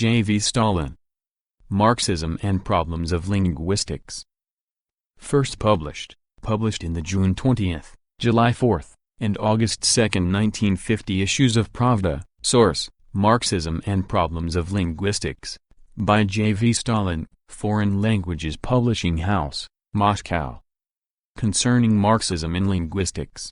J.V. Stalin. Marxism and Problems of Linguistics. First published in the June 20, July 4, and August 2, 1950 issues of Pravda. Source: Marxism and Problems of Linguistics. By J.V. Stalin, Foreign Languages Publishing House, Moscow. Concerning Marxism in linguistics.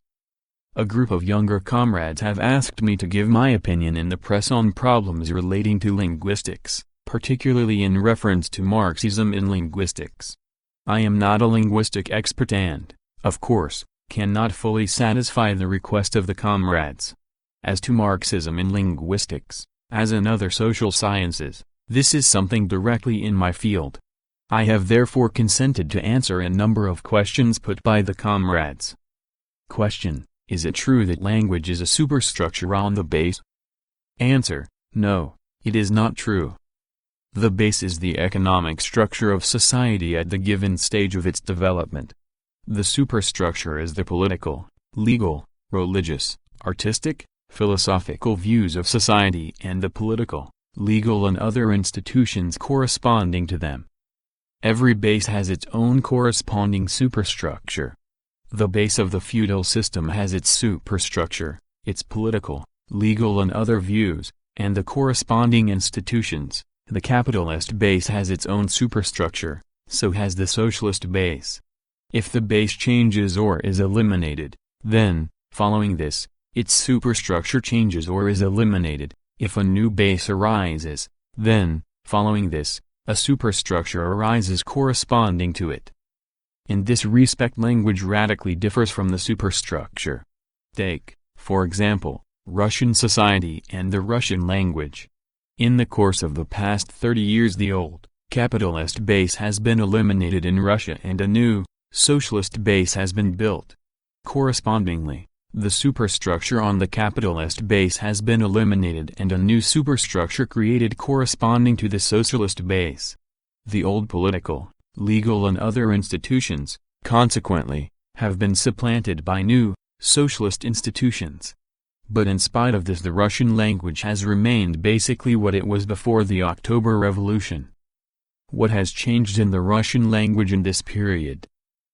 A group of younger comrades have asked me to give my opinion in the press on problems relating to linguistics, particularly in reference to Marxism in linguistics. I am not a linguistic expert and, of course, cannot fully satisfy the request of the comrades. As to Marxism in linguistics, as in other social sciences, this is something directly in my field. I have therefore consented to answer a number of questions put by the comrades. Question: is it true that language is a superstructure on the base? Answer: no, it is not true. The base is the economic structure of society at the given stage of its development. The superstructure is the political, legal, religious, artistic, philosophical views of society and the political, legal and other institutions corresponding to them. Every base has its own corresponding superstructure. The base of the feudal system has its superstructure, its political, legal and other views, and the corresponding institutions. The capitalist base has its own superstructure, so has the socialist base. If the base changes or is eliminated, then, following this, its superstructure changes or is eliminated. If a new base arises, then, following this, a superstructure arises corresponding to it. In this respect, language radically differs from the superstructure. Take, for example, Russian society and the Russian language. In the course of the past 30 years, the old, capitalist base has been eliminated in Russia and a new, socialist base has been built. Correspondingly, the superstructure on the capitalist base has been eliminated and a new superstructure created corresponding to the socialist base. The old political, legal and other institutions, consequently, have been supplanted by new, socialist institutions. But in spite of this, the Russian language has remained basically what it was before the October Revolution. What has changed in the Russian language in this period?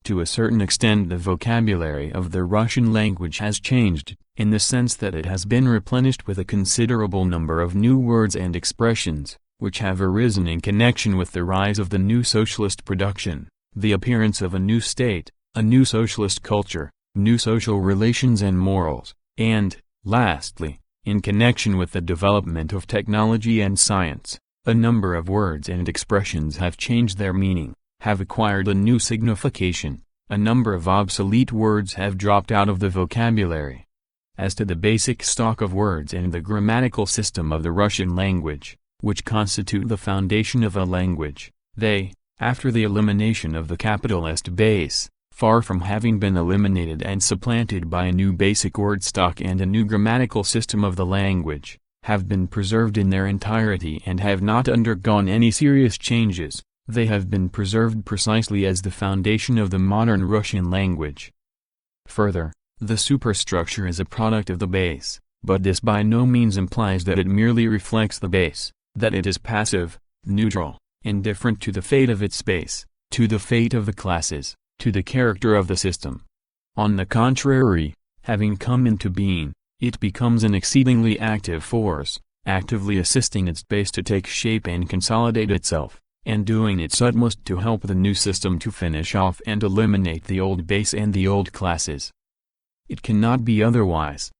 To a certain extent, the vocabulary of the Russian language has changed, in the sense that it has been replenished with a considerable number of new words and expressions, which have arisen in connection with the rise of the new socialist production, the appearance of a new state, a new socialist culture, new social relations and morals, and, lastly, in connection with the development of technology and science, a number of words and expressions have changed their meaning, have acquired a new signification, a number of obsolete words have dropped out of the vocabulary. As to the basic stock of words and the grammatical system of the Russian language, which constitute the foundation of a language, they, after the elimination of the capitalist base, far from having been eliminated and supplanted by a new basic word stock and a new grammatical system of the language, have been preserved in their entirety and have not undergone any serious changes. They have been preserved precisely as the foundation of the modern Russian language. Further, the superstructure is a product of the base, but this by no means implies that it merely reflects the base, that it is passive, neutral, indifferent to the fate of its base, to the fate of the classes, to the character of the system. On the contrary, having come into being, it becomes an exceedingly active force, actively assisting its base to take shape and consolidate itself, and doing its utmost to help the new system to finish off and eliminate the old base and the old classes. It cannot be otherwise.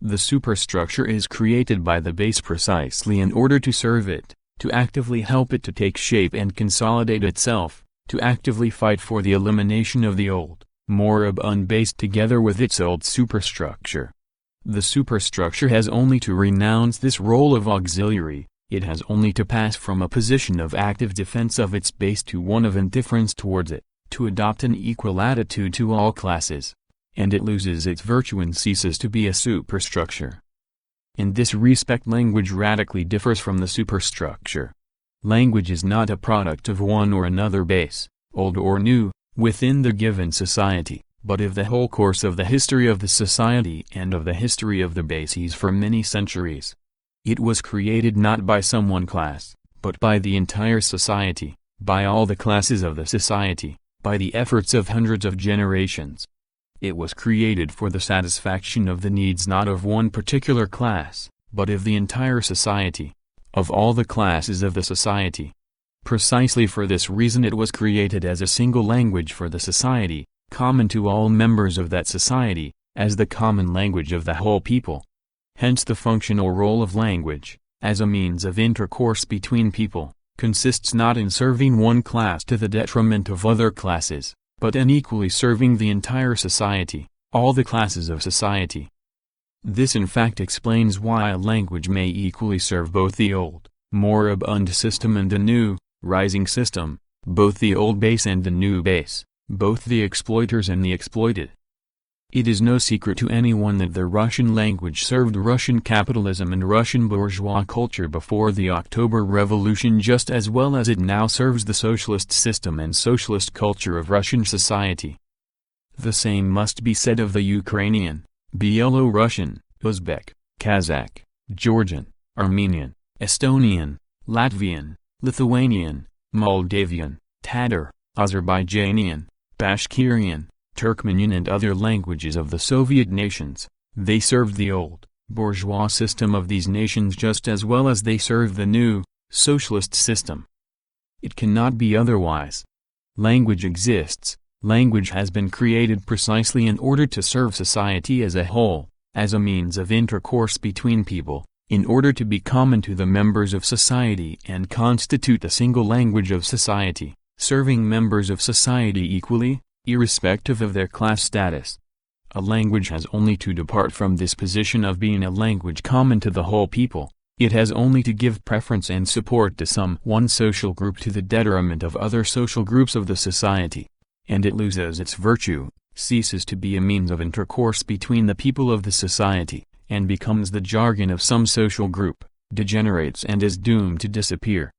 The superstructure is created by the base precisely in order to serve it, to actively help it to take shape and consolidate itself, to actively fight for the elimination of the old, moribund base together with its old superstructure. The superstructure has only to renounce this role of auxiliary. It has only to pass from a position of active defense of its base to one of indifference towards it, to adopt an equal attitude to all classes, and it loses its virtue and ceases to be a superstructure. In this respect, language radically differs from the superstructure. Language is not a product of one or another base, old or new, within the given society, but of the whole course of the history of the society and of the history of the bases for many centuries. It was created not by some one class, but by the entire society, by all the classes of the society, by the efforts of hundreds of generations. It was created for the satisfaction of the needs not of one particular class, but of the entire society, of all the classes of the society. Precisely for this reason it was created as a single language for the society, common to all members of that society, as the common language of the whole people. Hence the functional role of language, as a means of intercourse between people, consists not in serving one class to the detriment of other classes, but in equally serving the entire society, all the classes of society. This in fact explains why a language may equally serve both the old, moribund system and the new, rising system, both the old base and the new base, both the exploiters and the exploited. It is no secret to anyone that the Russian language served Russian capitalism and Russian bourgeois culture before the October Revolution just as well as it now serves the socialist system and socialist culture of Russian society. The same must be said of the Ukrainian, Byelorussian, Uzbek, Kazakh, Georgian, Armenian, Estonian, Latvian, Lithuanian, Moldavian, Tatar, Azerbaijanian, Bashkirian, Turkmenian and other languages of the Soviet nations. They served the old, bourgeois system of these nations just as well as they serve the new, socialist system. It cannot be otherwise. Language exists, language has been created precisely in order to serve society as a whole, as a means of intercourse between people, in order to be common to the members of society and constitute the single language of society, serving members of society equally, irrespective of their class status. A language has only to depart from this position of being a language common to the whole people, it has only to give preference and support to some one social group to the detriment of other social groups of the society, and it loses its virtue, ceases to be a means of intercourse between the people of the society, and becomes the jargon of some social group, degenerates and is doomed to disappear.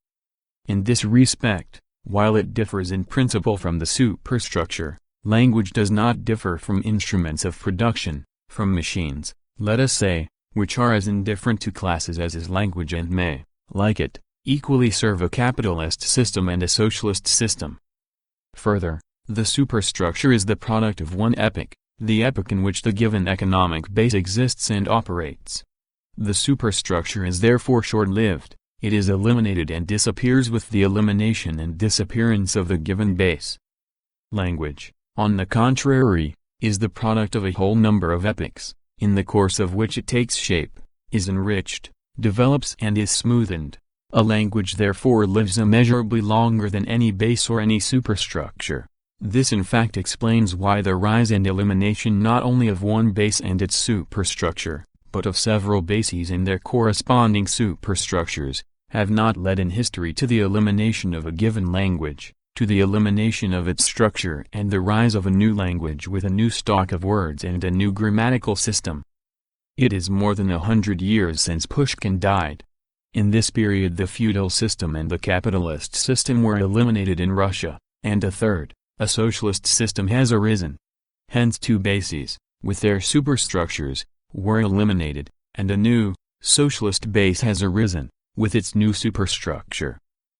In this respect, while it differs in principle from the superstructure, language does not differ from instruments of production, from machines, let us say, which are as indifferent to classes as is language and may, like it, equally serve a capitalist system and a socialist system. Further, the superstructure is the product of one epoch, the epoch in which the given economic base exists and operates. The superstructure is therefore short-lived. It is eliminated and disappears with the elimination and disappearance of the given base. Language, on the contrary, is the product of a whole number of epochs, in the course of which it takes shape, is enriched, develops and is smoothened. A language therefore lives immeasurably longer than any base or any superstructure. This in fact explains why the rise and elimination not only of one base and its superstructure, but of several bases and their corresponding superstructures, have not led in history to the elimination of a given language, to the elimination of its structure and the rise of a new language with a new stock of words and a new grammatical system. It is more than 100 years since Pushkin died. In this period the feudal system and the capitalist system were eliminated in Russia, and a third, a socialist system has arisen. Hence two bases, with their superstructures, were eliminated, and a new, socialist base has arisen, with its new superstructure.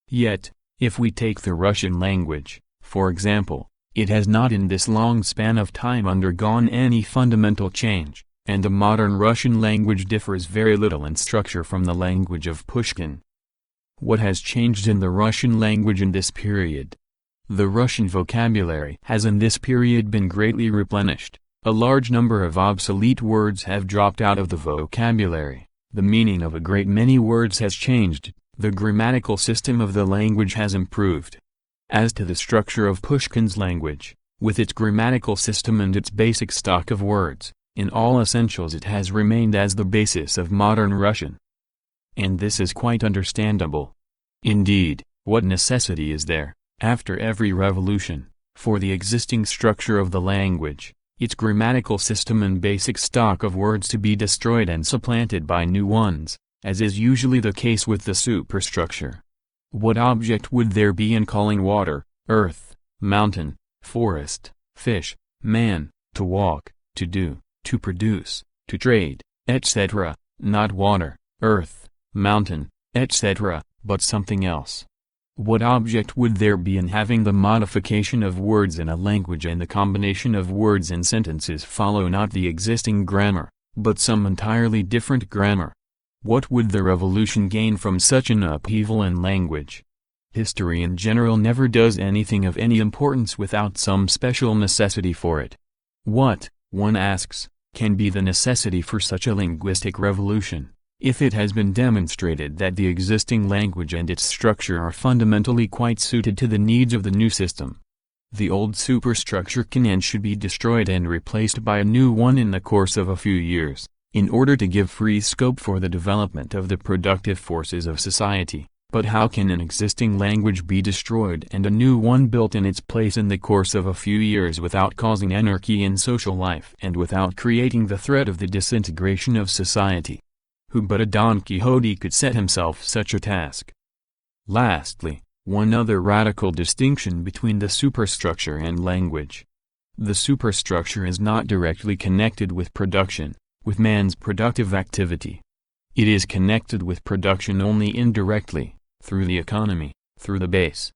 Yet, if we take the Russian language, for example, it has not in this long span of time undergone any fundamental change, and the modern Russian language differs very little in structure from the language of Pushkin. What has changed in the Russian language in this period? The Russian vocabulary has in this period been greatly replenished. A large number of obsolete words have dropped out of the vocabulary. The meaning of a great many words has changed, the grammatical system of the language has improved. As to the structure of Pushkin's language, with its grammatical system and its basic stock of words, in all essentials it has remained as the basis of modern Russian. And this is quite understandable. Indeed, what necessity is there, after every revolution, for the existing structure of the language, its grammatical system and basic stock of words to be destroyed and supplanted by new ones, as is usually the case with the superstructure? What object would there be in calling water, earth, mountain, forest, fish, man, to walk, to do, to produce, to trade, etc., not water, earth, mountain, etc., but something else. What object would there be in having the modification of words in a language and the combination of words in sentences follow not the existing grammar, but some entirely different grammar? What would the revolution gain from such an upheaval in language? History in general never does anything of any importance without some special necessity for it. What, one asks, can be the necessity for such a linguistic revolution, if it has been demonstrated that the existing language and its structure are fundamentally quite suited to the needs of the new system? The old superstructure can and should be destroyed and replaced by a new one in the course of a few years, in order to give free scope for the development of the productive forces of society. But how can an existing language be destroyed and a new one built in its place in the course of a few years without causing anarchy in social life and without creating the threat of the disintegration of society? Who but a Don Quixote could set himself such a task? Lastly, one other radical distinction between the superstructure and language. The superstructure is not directly connected with production, with man's productive activity. It is connected with production only indirectly, through the economy, through the base.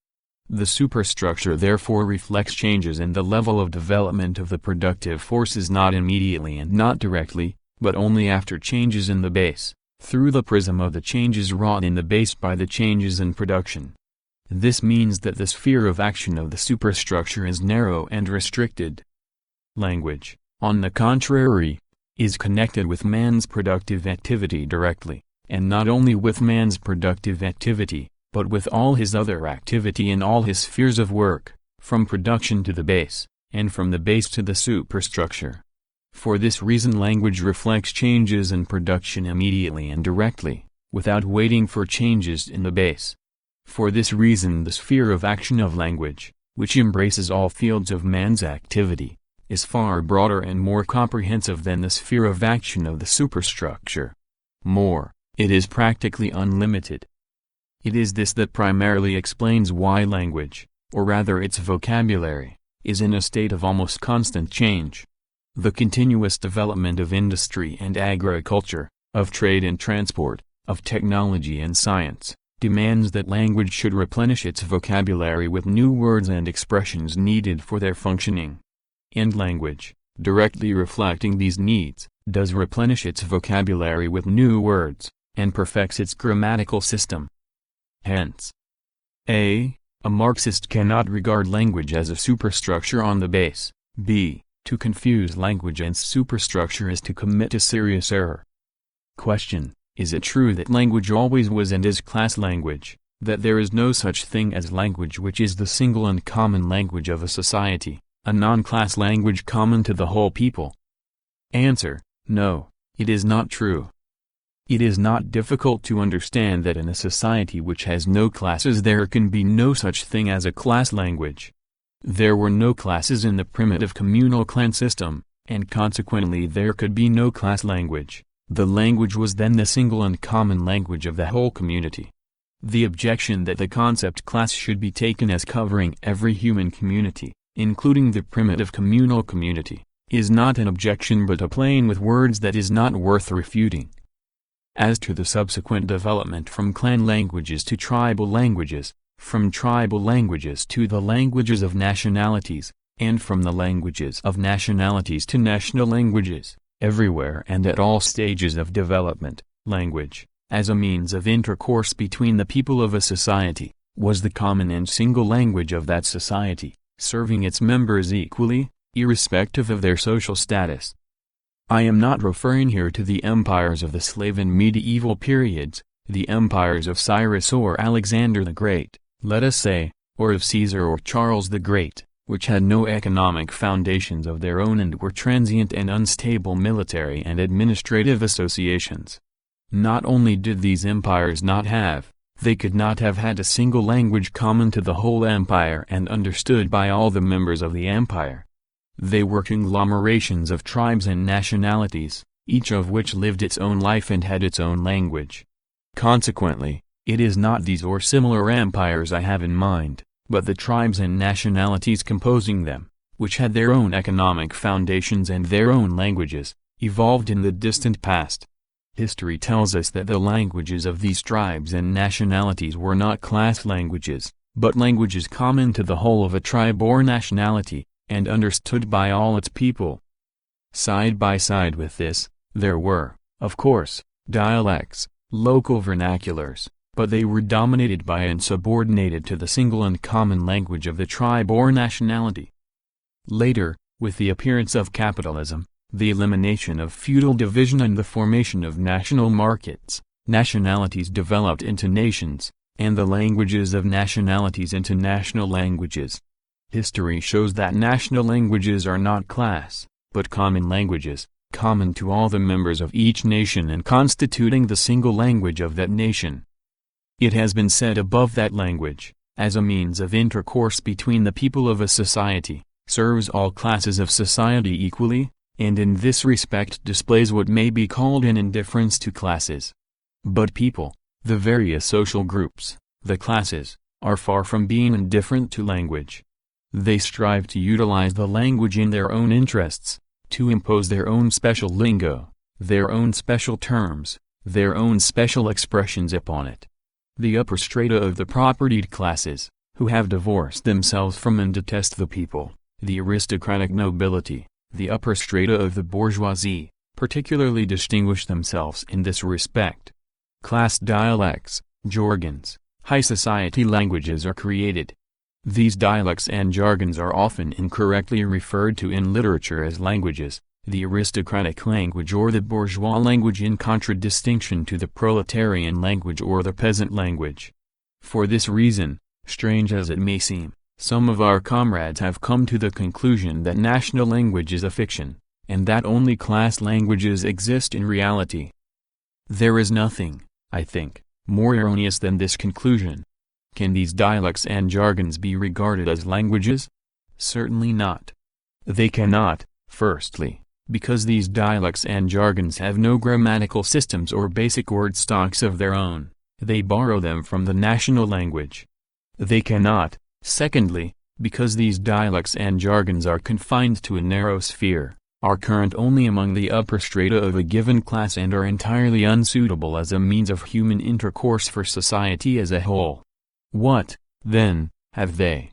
The superstructure therefore reflects changes in the level of development of the productive forces not immediately and not directly, but only after changes in the base, through the prism of the changes wrought in the base by the changes in production. This means that the sphere of action of the superstructure is narrow and restricted. Language, on the contrary, is connected with man's productive activity directly, and not only with man's productive activity, but with all his other activity in all his spheres of work, from production to the base, and from the base to the superstructure. For this reason language reflects changes in production immediately and directly, without waiting for changes in the base. For this reason the sphere of action of language, which embraces all fields of man's activity, is far broader and more comprehensive than the sphere of action of the superstructure. More, it is practically unlimited. It is this that primarily explains why language, or rather its vocabulary, is in a state of almost constant change. The continuous development of industry and agriculture, of trade and transport, of technology and science, demands that language should replenish its vocabulary with new words and expressions needed for their functioning. And language, directly reflecting these needs, does replenish its vocabulary with new words, and perfects its grammatical system. Hence, a Marxist cannot regard language as a superstructure on the base. b. To confuse language and superstructure is to commit a serious error. Question: is it true that language always was and is class language, that there is no such thing as language which is the single and common language of a society, a non-class language common to the whole people? Answer: no, it is not true. It is not difficult to understand that in a society which has no classes there can be no such thing as a class language. There were no classes in the primitive communal clan system, and consequently there could be no class language. The language was then the single and common language of the whole community. The objection that the concept class should be taken as covering every human community, including the primitive communal community, is not an objection but a playing with words that is not worth refuting. As to the subsequent development from clan languages to tribal languages, from tribal languages to the languages of nationalities, and from the languages of nationalities to national languages, everywhere and at all stages of development, language, as a means of intercourse between the people of a society, was the common and single language of that society, serving its members equally, irrespective of their social status. I am not referring here to the empires of the slave and medieval periods, the empires of Cyrus or Alexander the Great, let us say, or of Caesar or Charles the Great, which had no economic foundations of their own and were transient and unstable military and administrative associations. Not only did these empires not have, they could not have had a single language common to the whole empire and understood by all the members of the empire. They were conglomerations of tribes and nationalities, each of which lived its own life and had its own language. Consequently, it is not these or similar empires I have in mind, but the tribes and nationalities composing them, which had their own economic foundations and their own languages, evolved in the distant past. History tells us that the languages of these tribes and nationalities were not class languages, but languages common to the whole of a tribe or nationality, and understood by all its people. Side by side with this, there were, of course, dialects, local vernaculars, but they were dominated by and subordinated to the single and common language of the tribe or nationality. Later, with the appearance of capitalism, the elimination of feudal division and the formation of national markets, nationalities developed into nations, and the languages of nationalities into national languages. History shows that national languages are not class, but common languages, common to all the members of each nation and constituting the single language of that nation. It has been said above that language, as a means of intercourse between the people of a society, serves all classes of society equally, and in this respect displays what may be called an indifference to classes. But people, the various social groups, the classes, are far from being indifferent to language. They strive to utilize the language in their own interests, to impose their own special lingo, their own special terms, their own special expressions upon it. The upper strata of the propertied classes, who have divorced themselves from and detest the people, the aristocratic nobility, the upper strata of the bourgeoisie, particularly distinguish themselves in this respect. Class dialects, jargons, high society languages are created. These dialects and jargons are often incorrectly referred to in literature as languages, the aristocratic language or the bourgeois language in contradistinction to the proletarian language or the peasant language. For this reason, strange as it may seem, some of our comrades have come to the conclusion that national language is a fiction, and that only class languages exist in reality. There is nothing, I think, more erroneous than this conclusion. Can these dialects and jargons be regarded as languages? Certainly not. They cannot, firstly, because these dialects and jargons have no grammatical systems or basic word stocks of their own, they borrow them from the national language. They cannot, secondly, because these dialects and jargons are confined to a narrow sphere, are current only among the upper strata of a given class and are entirely unsuitable as a means of human intercourse for society as a whole. What, then, have they?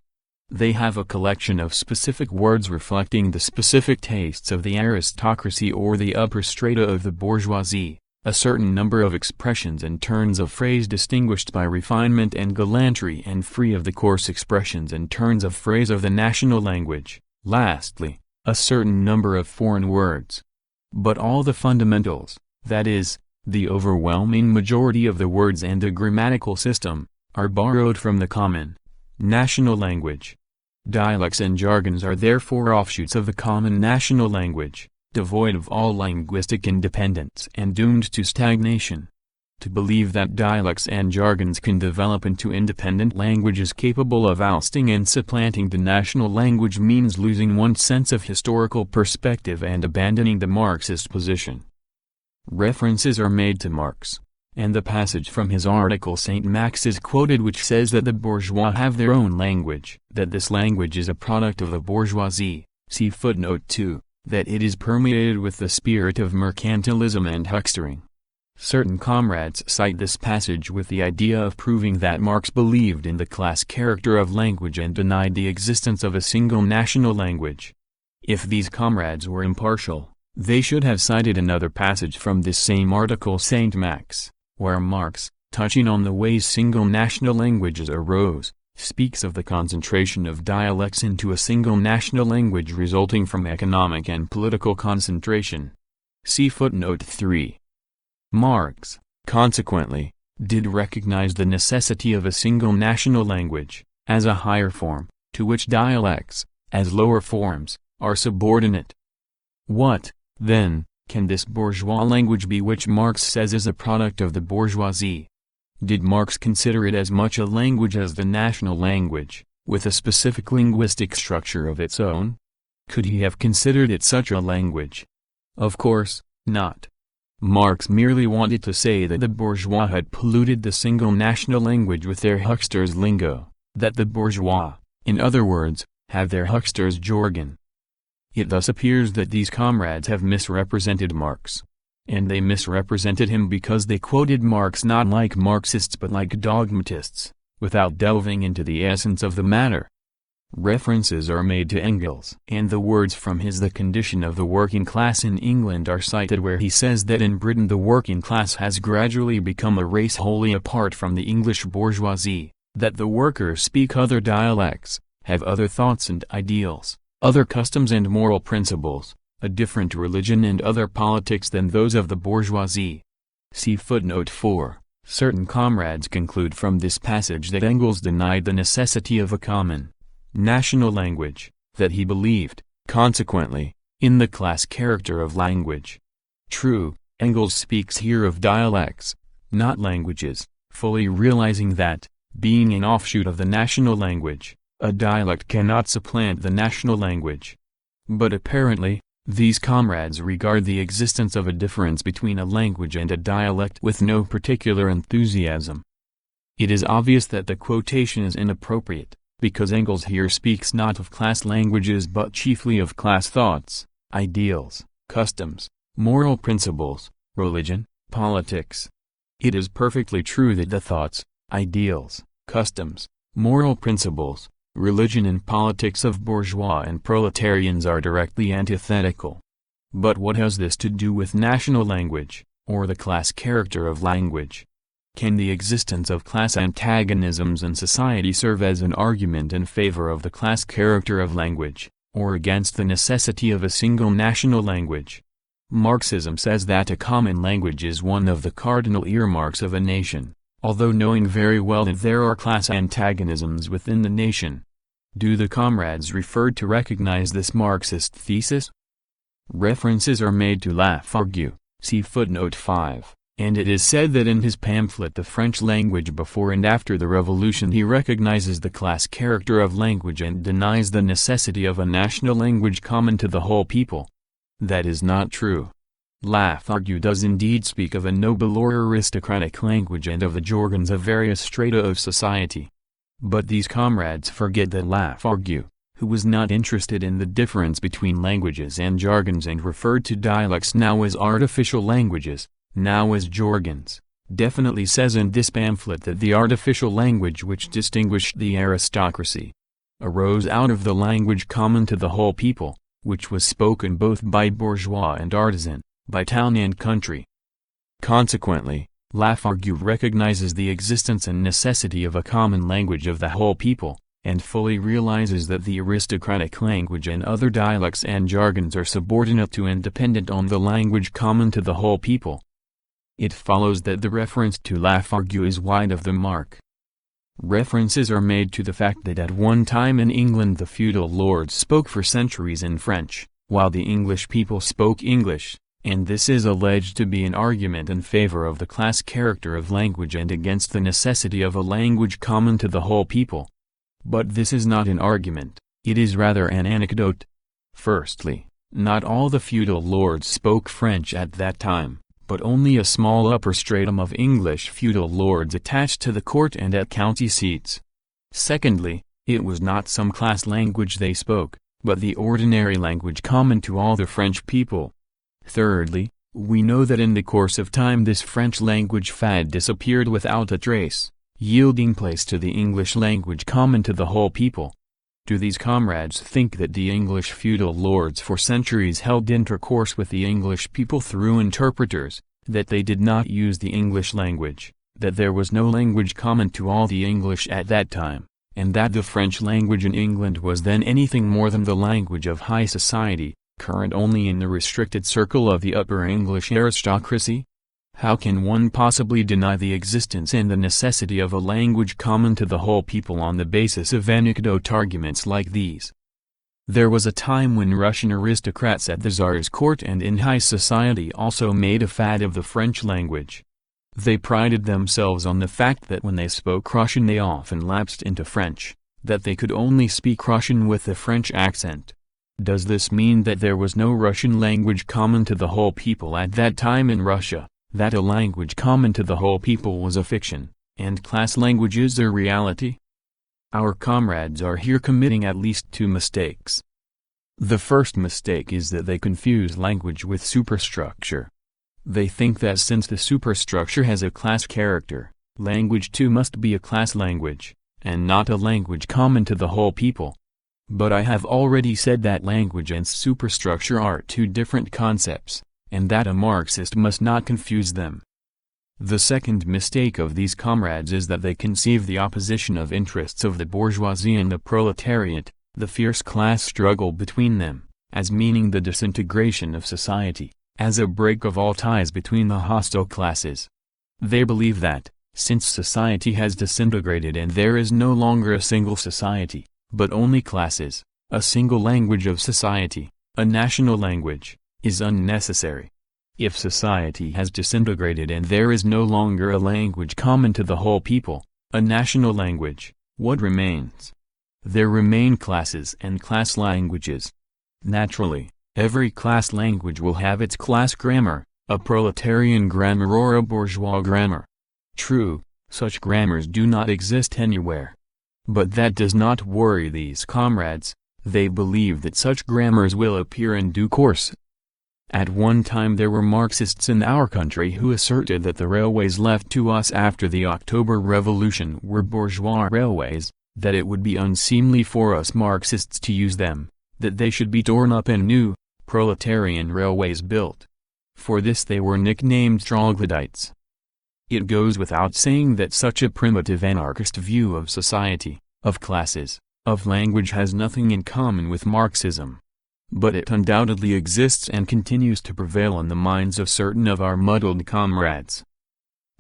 They have a collection of specific words reflecting the specific tastes of the aristocracy or the upper strata of the bourgeoisie, a certain number of expressions and turns of phrase distinguished by refinement and gallantry and free of the coarse expressions and turns of phrase of the national language, lastly, a certain number of foreign words. But all the fundamentals, that is, the overwhelming majority of the words and the grammatical system, are borrowed from the common, national language. Dialects and jargons are therefore offshoots of the common national language, devoid of all linguistic independence and doomed to stagnation. To believe that dialects and jargons can develop into independent languages capable of ousting and supplanting the national language means losing one's sense of historical perspective and abandoning the Marxist position. References are made to Marx, and the passage from his article St. Max is quoted which says that the bourgeois have their own language, that this language is a product of the bourgeoisie, see footnote 2, that it is permeated with the spirit of mercantilism and huckstering. Certain comrades cite this passage with the idea of proving that Marx believed in the class character of language and denied the existence of a single national language. If these comrades were impartial, they should have cited another passage from this same article St. Max, where Marx, touching on the ways single national languages arose, speaks of the concentration of dialects into a single national language resulting from economic and political concentration. See footnote 3. Marx, consequently, did recognize the necessity of a single national language, as a higher form, to which dialects, as lower forms, are subordinate. What, then, can this bourgeois language be which Marx says is a product of the bourgeoisie? Did Marx consider it as much a language as the national language, with a specific linguistic structure of its own? Could he have considered it such a language? Of course, not. Marx merely wanted to say that the bourgeois had polluted the single national language with their huckster's lingo, that the bourgeois, in other words, have their huckster's jargon. It thus appears that these comrades have misrepresented Marx. and they misrepresented him because they quoted Marx not like Marxists but like dogmatists, without delving into the essence of the matter. References are made to Engels, and the words from his The Condition of the Working Class in England are cited, where he says that in Britain the working class has gradually become a race wholly apart from the English bourgeoisie, that the workers speak other dialects, have other thoughts and ideals, other customs and moral principles, a different religion and other politics than those of the bourgeoisie. See footnote 4. Certain comrades conclude from this passage that Engels denied the necessity of a common national language, that he believed, consequently, in the class character of language. True, Engels speaks here of dialects, not languages, fully realizing that, being an offshoot of the national language, a dialect cannot supplant the national language. But apparently, these comrades regard the existence of a difference between a language and a dialect with no particular enthusiasm. It is obvious that the quotation is inappropriate, because Engels here speaks not of class languages but chiefly of class thoughts, ideals, customs, moral principles, religion, politics. It is perfectly true that the thoughts, ideals, customs, moral principles, religion and politics of bourgeois and proletarians are directly antithetical. But what has this to do with national language, or the class character of language? Can the existence of class antagonisms in society serve as an argument in favor of the class character of language, or against the necessity of a single national language? Marxism says that a common language is one of the cardinal earmarks of a nation, although knowing very well that there are class antagonisms within the nation. Do the comrades referred to recognize this Marxist thesis? References are made to Lafargue, see footnote 5. And it is said that in his pamphlet The French Language Before and After the Revolution he recognizes the class character of language and denies the necessity of a national language common to the whole people. That is not true. Lafargue does indeed speak of a noble or aristocratic language and of the jargons of various strata of society. But these comrades forget that Lafargue, who was not interested in the difference between languages and jargons and referred to dialects now as artificial languages, now as jargons, definitely says in this pamphlet that the artificial language which distinguished the aristocracy arose out of the language common to the whole people, which was spoken both by bourgeois and artisan, by town and country. Consequently, Lafargue recognizes the existence and necessity of a common language of the whole people, and fully realizes that the aristocratic language and other dialects and jargons are subordinate to and dependent on the language common to the whole people. It follows that the reference to Lafargue is wide of the mark. References are made to the fact that at one time in England the feudal lords spoke for centuries in French, while the English people spoke English, and this is alleged to be an argument in favor of the class character of language and against the necessity of a language common to the whole people. But this is not an argument, it is rather an anecdote. Firstly, not all the feudal lords spoke French at that time, but only a small upper stratum of English feudal lords attached to the court and at county seats. Secondly, it was not some class language they spoke, but the ordinary language common to all the French people. Thirdly, we know that in the course of time this French language fad disappeared without a trace, yielding place to the English language common to the whole people. Do these comrades think that the English feudal lords for centuries held intercourse with the English people through interpreters, that they did not use the English language, that there was no language common to all the English at that time, and that the French language in England was then anything more than the language of high society, current only in the restricted circle of the upper English aristocracy? How can one possibly deny the existence and the necessity of a language common to the whole people on the basis of anecdote arguments like these? There was a time when Russian aristocrats at the Tsar's court and in high society also made a fad of the French language. They prided themselves on the fact that when they spoke Russian they often lapsed into French, that they could only speak Russian with a French accent. Does this mean that there was no Russian language common to the whole people at that time in Russia? That a language common to the whole people was a fiction, and class languages a reality? Our comrades are here committing at least two mistakes. The first mistake is that they confuse language with superstructure. They think that since the superstructure has a class character, language too must be a class language, and not a language common to the whole people. But I have already said that language and superstructure are two different concepts, and that a Marxist must not confuse them. The second mistake of these comrades is that they conceive the opposition of interests of the bourgeoisie and the proletariat, the fierce class struggle between them, as meaning the disintegration of society, as a break of all ties between the hostile classes. They believe that, since society has disintegrated and there is no longer a single society, but only classes, a single language of society, a national language, is unnecessary. If society has disintegrated and there is no longer a language common to the whole people, a national language, what remains? There remain classes and class languages. Naturally, every class language will have its class grammar, a proletarian grammar or a bourgeois grammar. True, such grammars do not exist anywhere. But that does not worry these comrades. They believe that such grammars will appear in due course. At one time there were Marxists in our country who asserted that the railways left to us after the October Revolution were bourgeois railways, that it would be unseemly for us Marxists to use them, that they should be torn up and new, proletarian railways built. For this they were nicknamed troglodytes. It goes without saying that such a primitive anarchist view of society, of classes, of language has nothing in common with Marxism. But it undoubtedly exists and continues to prevail in the minds of certain of our muddled comrades.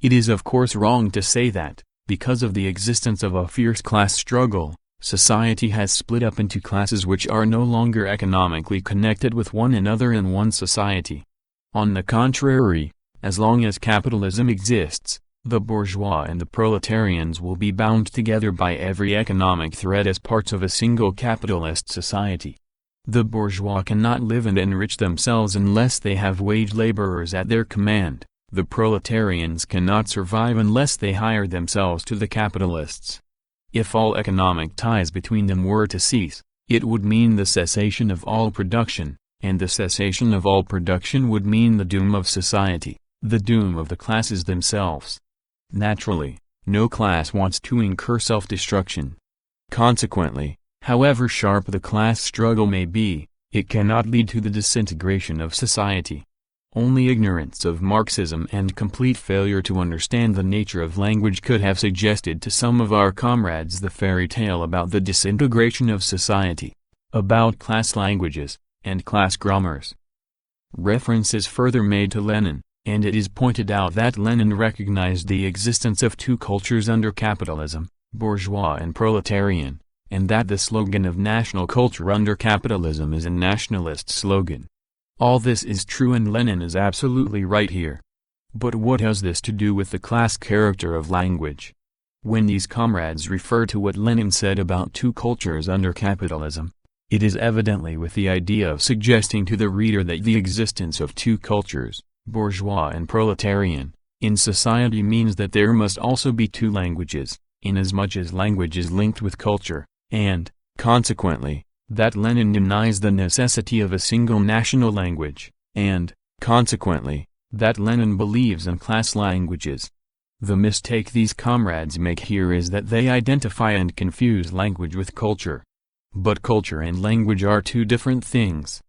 It is of course wrong to say that, because of the existence of a fierce class struggle, society has split up into classes which are no longer economically connected with one another in one society. On the contrary, as long as capitalism exists, the bourgeois and the proletarians will be bound together by every economic thread as parts of a single capitalist society. The bourgeois cannot live and enrich themselves unless they have wage laborers at their command. The proletarians cannot survive unless they hire themselves to the capitalists. If all economic ties between them were to cease, it would mean the cessation of all production, and the cessation of all production would mean the doom of society, the doom of the classes themselves. Naturally, no class wants to incur self-destruction. Consequently, however sharp the class struggle may be, it cannot lead to the disintegration of society. Only ignorance of Marxism and complete failure to understand the nature of language could have suggested to some of our comrades the fairy tale about the disintegration of society, about class languages, and class grammars. Reference is further made to Lenin, and it is pointed out that Lenin recognized the existence of two cultures under capitalism, bourgeois and proletarian, and that the slogan of national culture under capitalism is a nationalist slogan. All this is true and Lenin is absolutely right here. But what has this to do with the class character of language? When these comrades refer to what Lenin said about two cultures under capitalism, it is evidently with the idea of suggesting to the reader that the existence of two cultures, bourgeois and proletarian, in society means that there must also be two languages, inasmuch as language is linked with culture. And, consequently, that Lenin denies the necessity of a single national language, and, consequently, that Lenin believes in class languages. The mistake these comrades make here is that they identify and confuse language with culture. But culture and language are two different things.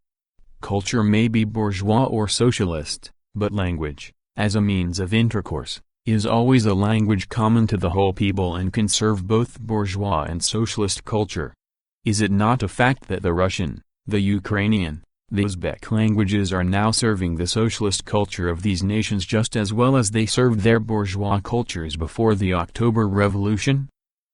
Culture may be bourgeois or socialist, but language, as a means of intercourse, is always a language common to the whole people and can serve both bourgeois and socialist culture. Is it not a fact that the Russian, the Ukrainian, the Uzbek languages are now serving the socialist culture of these nations just as well as they served their bourgeois cultures before the October Revolution?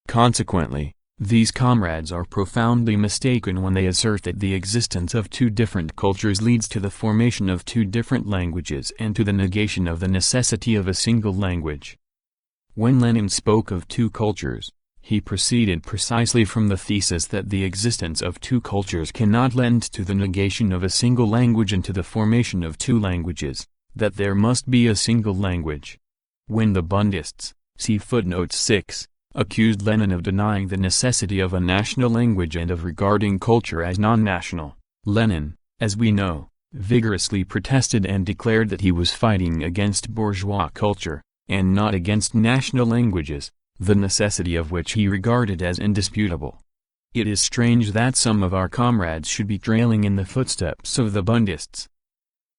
Consequently, these comrades are profoundly mistaken when they assert that the existence of two different cultures leads to the formation of two different languages and to the negation of the necessity of a single language. When Lenin spoke of two cultures, he proceeded precisely from the thesis that the existence of two cultures cannot lend to the negation of a single language and to the formation of two languages, that there must be a single language. When the Bundists, see footnote 6, accused Lenin of denying the necessity of a national language and of regarding culture as non-national, Lenin, as we know, vigorously protested and declared that he was fighting against bourgeois culture, and not against national languages, the necessity of which he regarded as indisputable. It is strange that some of our comrades should be trailing in the footsteps of the Bundists.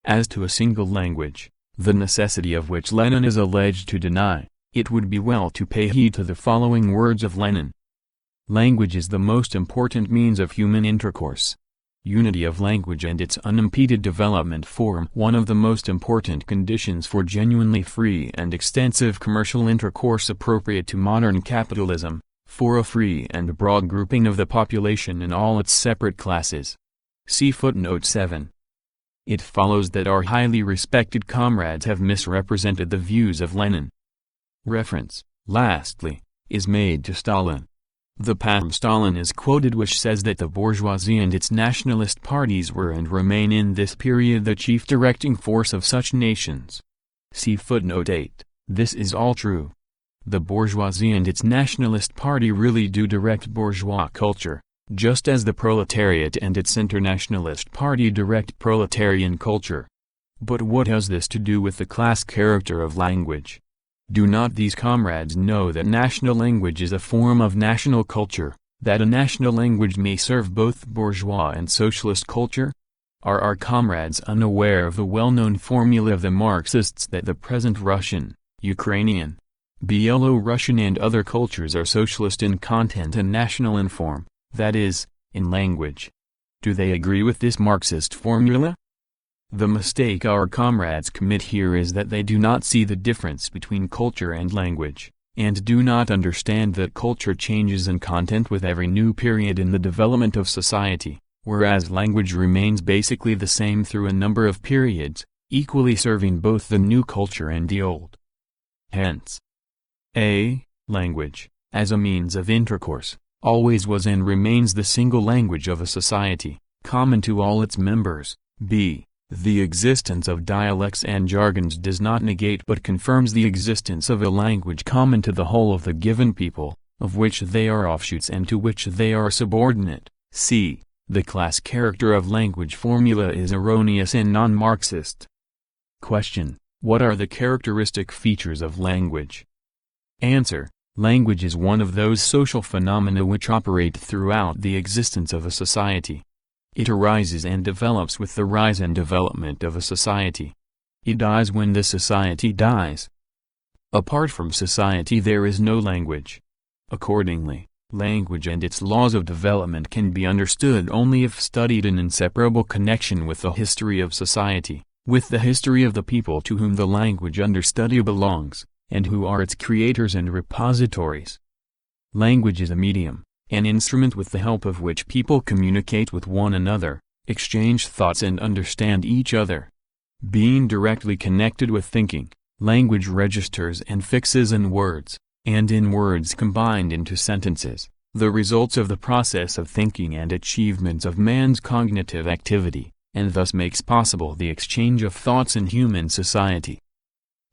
As to a single language, the necessity of which Lenin is alleged to deny, it would be well to pay heed to the following words of Lenin. Language is the most important means of human intercourse. Unity of language and its unimpeded development form one of the most important conditions for genuinely free and extensive commercial intercourse appropriate to modern capitalism, for a free and broad grouping of the population in all its separate classes. See footnote 7. It follows that our highly respected comrades have misrepresented the views of Lenin. Reference, lastly, is made to Stalin. The poem Stalin is quoted which says that the bourgeoisie and its nationalist parties were and remain in this period the chief directing force of such nations. See footnote 8. This is all true. The bourgeoisie and its nationalist party really do direct bourgeois culture, just as the proletariat and its internationalist party direct proletarian culture. But what has this to do with the class character of language? Do not these comrades know that national language is a form of national culture, that a national language may serve both bourgeois and socialist culture? Are our comrades unaware of the well-known formula of the Marxists that the present Russian, Ukrainian, Byelorussian and other cultures are socialist in content and national in form, that is, in language? Do they agree with this Marxist formula? The mistake our comrades commit here is that they do not see the difference between culture and language, and do not understand that culture changes in content with every new period in the development of society, whereas language remains basically the same through a number of periods, equally serving both the new culture and the old. Hence, a. Language, as a means of intercourse, always was and remains the single language of a society, common to all its members. b. The existence of dialects and jargons does not negate but confirms the existence of a language common to the whole of the given people, of which they are offshoots and to which they are subordinate. c. The class character of language formula is erroneous and non-Marxist. Question: what are the characteristic features of language? Answer: language is one of those social phenomena which operate throughout the existence of a society. It arises and develops with the rise and development of a society. It dies when the society dies. Apart from society there is no language. Accordingly, language and its laws of development can be understood only if studied in inseparable connection with the history of society, with the history of the people to whom the language under study belongs, and who are its creators and repositories. Language is a medium, an instrument with the help of which people communicate with one another, exchange thoughts and understand each other. Being directly connected with thinking, language registers and fixes in words, and in words combined into sentences, the results of the process of thinking and achievements of man's cognitive activity, and thus makes possible the exchange of thoughts in human society.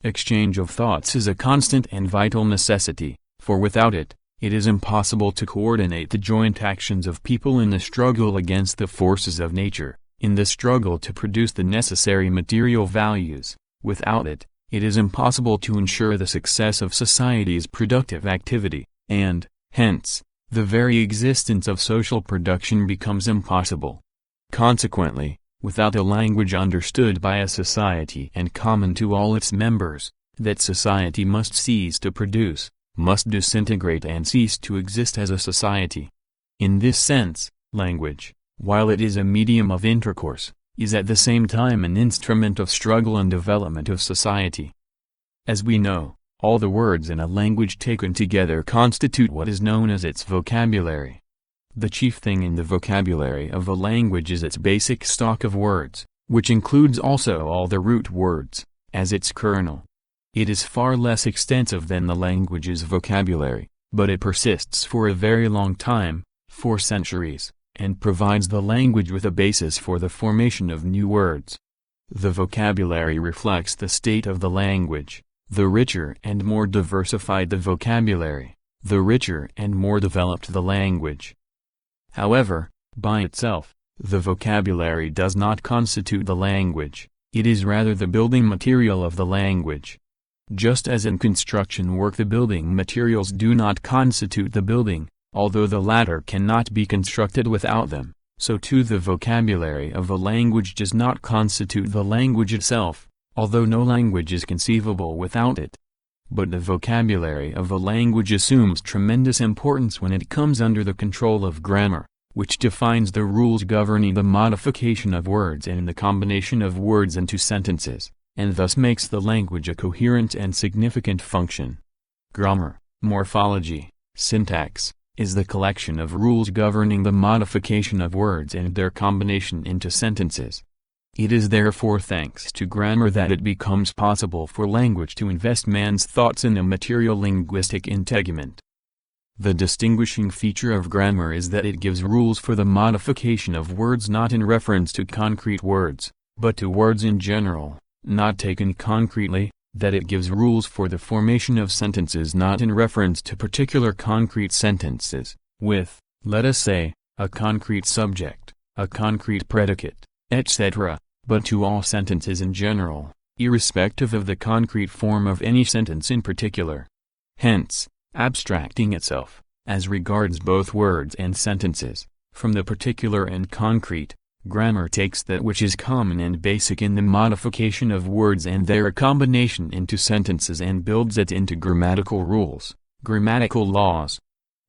Exchange of thoughts is a constant and vital necessity, for without it, it is impossible to coordinate the joint actions of people in the struggle against the forces of nature, in the struggle to produce the necessary material values. Without it, it is impossible to ensure the success of society's productive activity, and, hence, the very existence of social production becomes impossible. Consequently, without a language understood by a society and common to all its members, that society must cease to produce, must disintegrate and cease to exist as a society. In this sense, language, while it is a medium of intercourse, is at the same time an instrument of struggle and development of society. As we know, all the words in a language taken together constitute what is known as its vocabulary. The chief thing in the vocabulary of a language is its basic stock of words, which includes also all the root words, as its kernel. It is far less extensive than the language's vocabulary, but it persists for a very long time, for centuries, and provides the language with a basis for the formation of new words. The vocabulary reflects the state of the language. The richer and more diversified the vocabulary, the richer and more developed the language. However, by itself, The vocabulary does not constitute the language, it is rather the building material of the language. Just as in construction work the building materials do not constitute the building, although the latter cannot be constructed without them, so too the vocabulary of a language does not constitute the language itself, although no language is conceivable without it. But the vocabulary of a language assumes tremendous importance when it comes under the control of grammar, which defines the rules governing the modification of words and the combination of words into sentences, and thus makes the language a coherent and significant function. Grammar, morphology, syntax, is the collection of rules governing the modification of words and their combination into sentences. It is therefore thanks to grammar that it becomes possible for language to invest man's thoughts in a material linguistic integument. The distinguishing feature of grammar is that it gives rules for the modification of words not in reference to concrete words, but to words in general, not taken concretely, that it gives rules for the formation of sentences not in reference to particular concrete sentences, with, let us say, a concrete subject, a concrete predicate, etc., but to all sentences in general, irrespective of the concrete form of any sentence in particular. Hence, abstracting itself, as regards both words and sentences, from the particular and concrete, grammar takes that which is common and basic in the modification of words and their combination into sentences and builds it into grammatical rules, grammatical laws.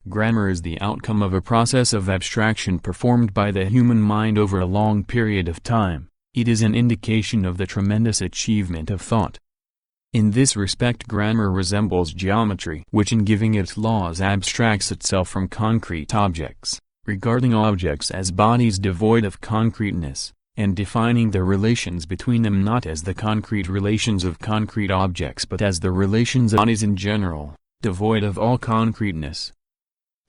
Grammar is the outcome of a process of abstraction performed by the human mind over a long period of time. It is an indication of the tremendous achievement of thought. In this respect grammar resembles geometry, which in giving its laws abstracts itself from concrete objects, regarding objects as bodies devoid of concreteness, and defining the relations between them not as the concrete relations of concrete objects but as the relations of bodies in general, devoid of all concreteness.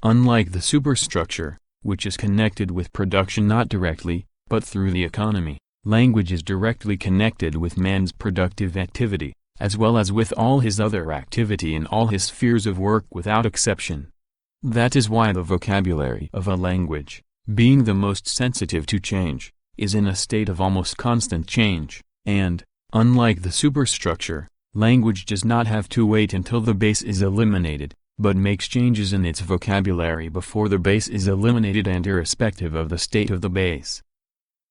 Unlike the superstructure, which is connected with production not directly, but through the economy, language is directly connected with man's productive activity, as well as with all his other activity in all his spheres of work without exception. That is why the vocabulary of a language, being the most sensitive to change, is in a state of almost constant change, and, unlike the superstructure, language does not have to wait until the base is eliminated, but makes changes in its vocabulary before the base is eliminated and irrespective of the state of the base.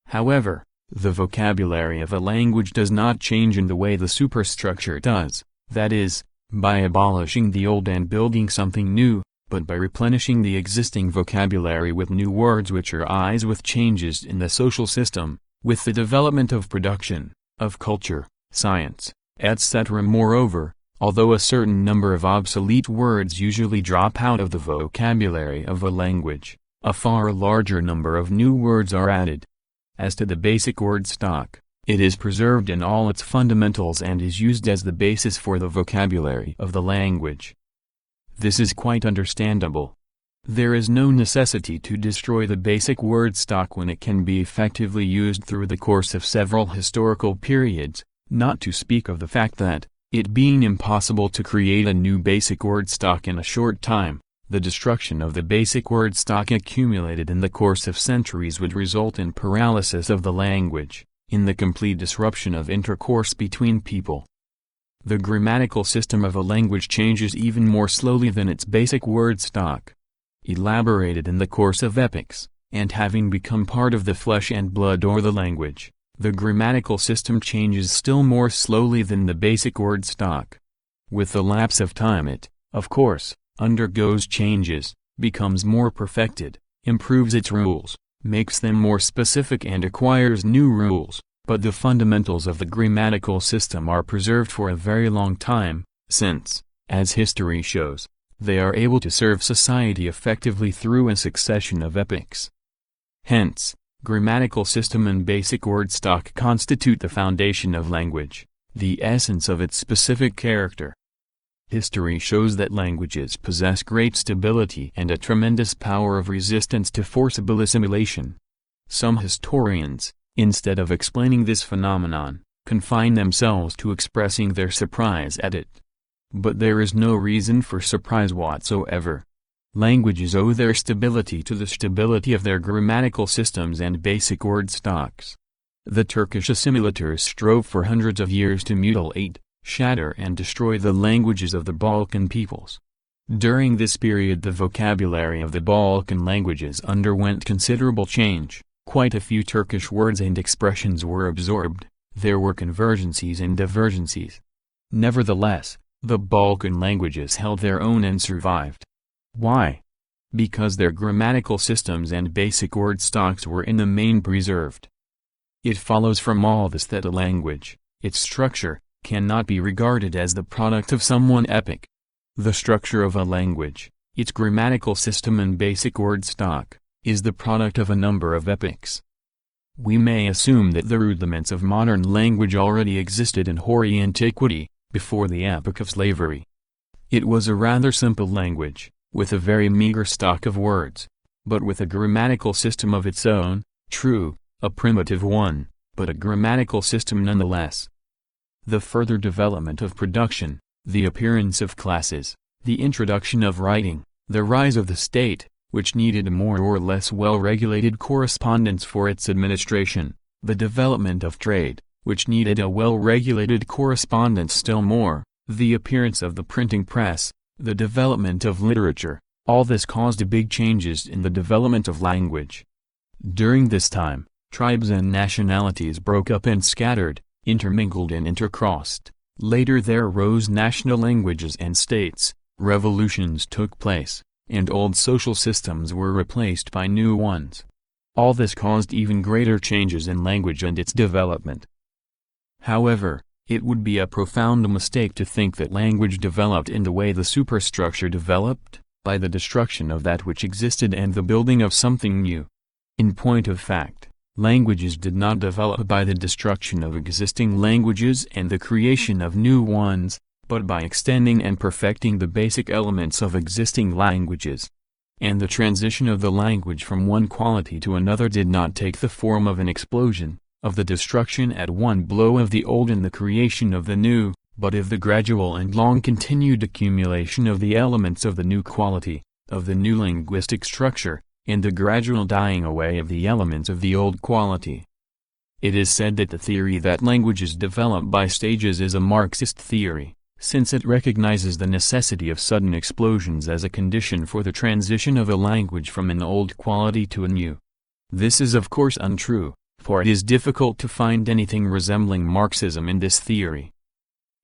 However, the vocabulary of a language does not change in the way the superstructure does, that is, by abolishing the old and building something new, but by replenishing the existing vocabulary with new words which are eyes with changes in the social system, with the development of production, of culture, science, etc. Moreover, although a certain number of obsolete words usually drop out of the vocabulary of a language, a far larger number of new words are added. As to the basic word stock, it is preserved in all its fundamentals and is used as the basis for the vocabulary of the language. This is quite understandable. There is no necessity to destroy the basic word stock when it can be effectively used through the course of several historical periods, not to speak of the fact that, it being impossible to create a new basic word stock in a short time, the destruction of the basic word stock accumulated in the course of centuries would result in paralysis of the language, in the complete disruption of intercourse between people. The grammatical system of a language changes even more slowly than its basic word stock. Elaborated in the course of epochs, and having become part of the flesh and blood or the language, the grammatical system changes still more slowly than the basic word stock. With the lapse of time it, of course, undergoes changes, becomes more perfected, improves its rules, makes them more specific and acquires new rules, but the fundamentals of the grammatical system are preserved for a very long time, since, as history shows, they are able to serve society effectively through a succession of epochs. Hence, grammatical system and basic word stock constitute the foundation of language, the essence of its specific character. History shows that languages possess great stability and a tremendous power of resistance to forcible assimilation. Some historians, instead of explaining this phenomenon, confine themselves to expressing their surprise at it. But there is no reason for surprise whatsoever. Languages owe their stability to the stability of their grammatical systems and basic word stocks. The Turkish assimilators strove for hundreds of years to mutilate, shatter and destroy the languages of the Balkan peoples. During this period the vocabulary of the Balkan languages underwent considerable change. Quite a few Turkish words and expressions were absorbed. There were convergencies and divergencies. Nevertheless, the Balkan languages held their own and survived. Why? Because their grammatical systems and basic word stocks were in the main preserved. It follows from all this that a language, its structure, cannot be regarded as the product of some one epoch. The structure of a language, its grammatical system and basic word stock, is the product of a number of epochs. We may assume that the rudiments of modern language already existed in hoary antiquity, before the epoch of slavery. It was a rather simple language, with a very meager stock of words, but with a grammatical system of its own, true, a primitive one, but a grammatical system nonetheless. The further development of production, the appearance of classes, the introduction of writing, the rise of the state, which needed a more or less well-regulated correspondence for its administration, the development of trade, which needed a well-regulated correspondence still more, the appearance of the printing press, the development of literature, all this caused big changes in the development of language. During this time, tribes and nationalities broke up and scattered, intermingled and intercrossed. Later there arose national languages and states, revolutions took place, and old social systems were replaced by new ones. All this caused even greater changes in language and its development. However, it would be a profound mistake to think that language developed in the way the superstructure developed, by the destruction of that which existed and the building of something new. In point of fact, languages did not develop by the destruction of existing languages and the creation of new ones, but by extending and perfecting the basic elements of existing languages. And the transition of the language from one quality to another did not take the form of an explosion, of the destruction at one blow of the old and the creation of the new, but of the gradual and long-continued accumulation of the elements of the new quality, of the new linguistic structure, and the gradual dying away of the elements of the old quality. It is said that the theory that languages develop by stages is a Marxist theory, since it recognizes the necessity of sudden explosions as a condition for the transition of a language from an old quality to a new. This is of course untrue, for it is difficult to find anything resembling Marxism in this theory.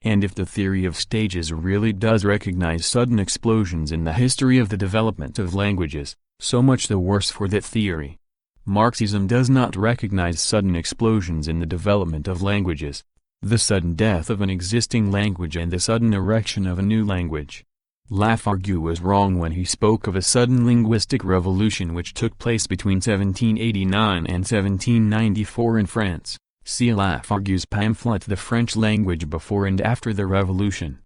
And if the theory of stages really does recognize sudden explosions in the history of the development of languages, so much the worse for that theory. Marxism does not recognize sudden explosions in the development of languages, the sudden death of an existing language and the sudden erection of a new language. Lafargue was wrong when he spoke of a sudden linguistic revolution which took place between 1789 and 1794 in France. See Lafargue's pamphlet The French Language Before and After the Revolution.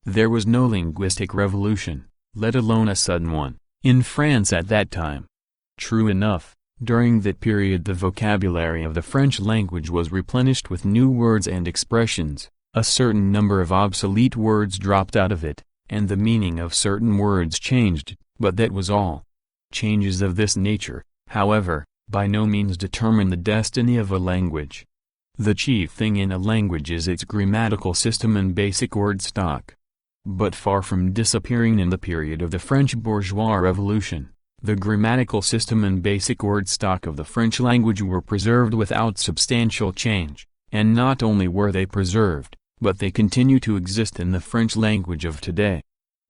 There was no linguistic revolution, let alone a sudden one, in France at that time. True enough, during that period the vocabulary of the French language was replenished with new words and expressions, a certain number of obsolete words dropped out of it, and the meaning of certain words changed, but that was all. Changes of this nature, however, by no means determine the destiny of a language. The chief thing in a language is its grammatical system and basic word stock. But far from disappearing in the period of the French bourgeois revolution, the grammatical system and basic word stock of the French language were preserved without substantial change, and not only were they preserved, but they continue to exist in the French language of today.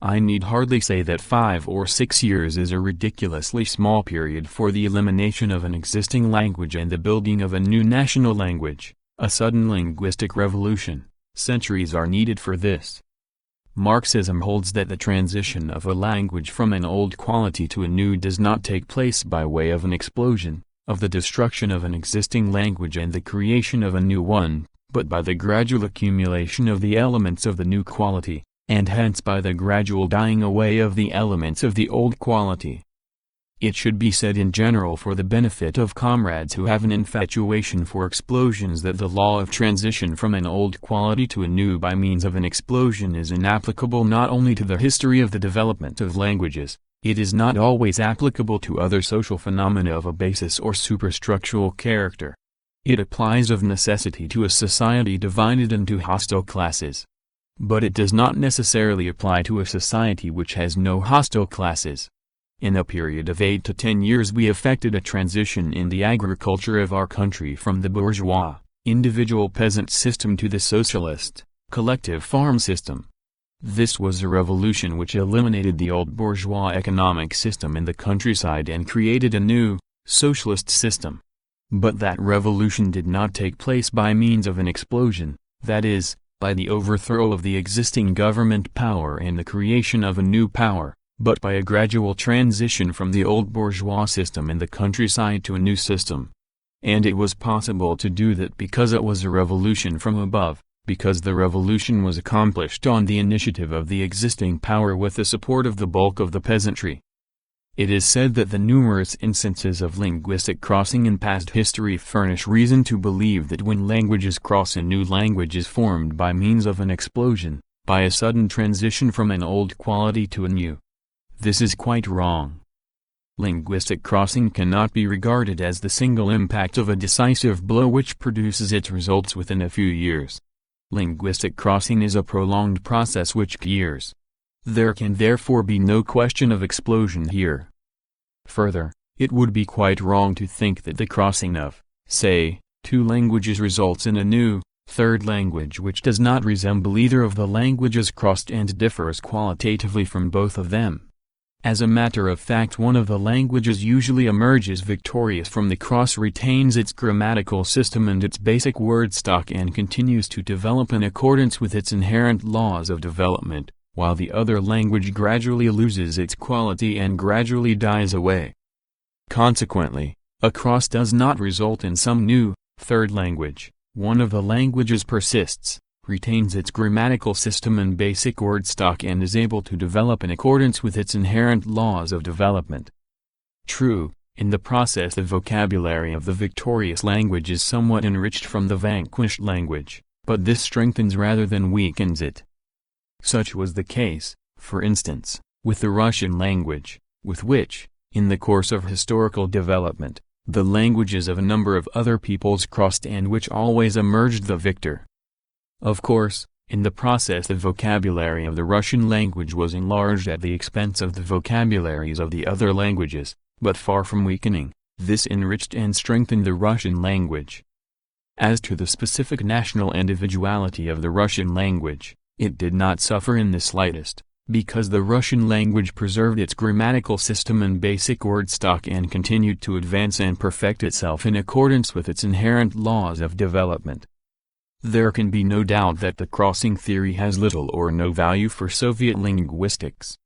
I need hardly say that 5 or 6 years is a ridiculously small period for the elimination of an existing language and the building of a new national language, a sudden linguistic revolution. Centuries are needed for this. Marxism holds that the transition of a language from an old quality to a new does not take place by way of an explosion, of the destruction of an existing language and the creation of a new one, but by the gradual accumulation of the elements of the new quality, and hence by the gradual dying away of the elements of the old quality. It should be said in general for the benefit of comrades who have an infatuation for explosions that the law of transition from an old quality to a new by means of an explosion is inapplicable not only to the history of the development of languages, It is not always applicable to other social phenomena of a basis or superstructural character. It applies of necessity to a society divided into hostile classes. But it does not necessarily apply to a society which has no hostile classes. In a period of 8 to 10 years we effected a transition in the agriculture of our country from the bourgeois, individual peasant system to the socialist, collective farm system. This was a revolution which eliminated the old bourgeois economic system in the countryside and created a new, socialist system. But that revolution did not take place by means of an explosion, that is, by the overthrow of the existing government power and the creation of a new power, but by a gradual transition from the old bourgeois system in the countryside to a new system. And it was possible to do that because it was a revolution from above, because the revolution was accomplished on the initiative of the existing power with the support of the bulk of the peasantry. It is said that the numerous instances of linguistic crossing in past history furnish reason to believe that when languages cross a new language is formed by means of an explosion, by a sudden transition from an old quality to a new. This is quite wrong. Linguistic crossing cannot be regarded as the single impact of a decisive blow which produces its results within a few years. Linguistic crossing is a prolonged process which years. There can therefore be no question of explosion here. Further, it would be quite wrong to think that the crossing of, say, two languages results in a new, third language which does not resemble either of the languages crossed and differs qualitatively from both of them. As a matter of fact, one of the languages usually emerges victorious from the cross, retains its grammatical system and its basic word stock and continues to develop in accordance with its inherent laws of development, while the other language gradually loses its quality and gradually dies away. Consequently, a cross does not result in some new, third language. One of the languages persists, retains its grammatical system and basic word stock and is able to develop in accordance with its inherent laws of development. True, in the process the vocabulary of the victorious language is somewhat enriched from the vanquished language, but this strengthens rather than weakens it. Such was the case, for instance, with the Russian language, with which, in the course of historical development, the languages of a number of other peoples crossed and which always emerged the victor. Of course, in the process the vocabulary of the Russian language was enlarged at the expense of the vocabularies of the other languages, but far from weakening, this enriched and strengthened the Russian language. As to the specific national individuality of the Russian language, it did not suffer in the slightest, because the Russian language preserved its grammatical system and basic word stock and continued to advance and perfect itself in accordance with its inherent laws of development. There can be no doubt that the crossing theory has little or no value for Soviet linguistics.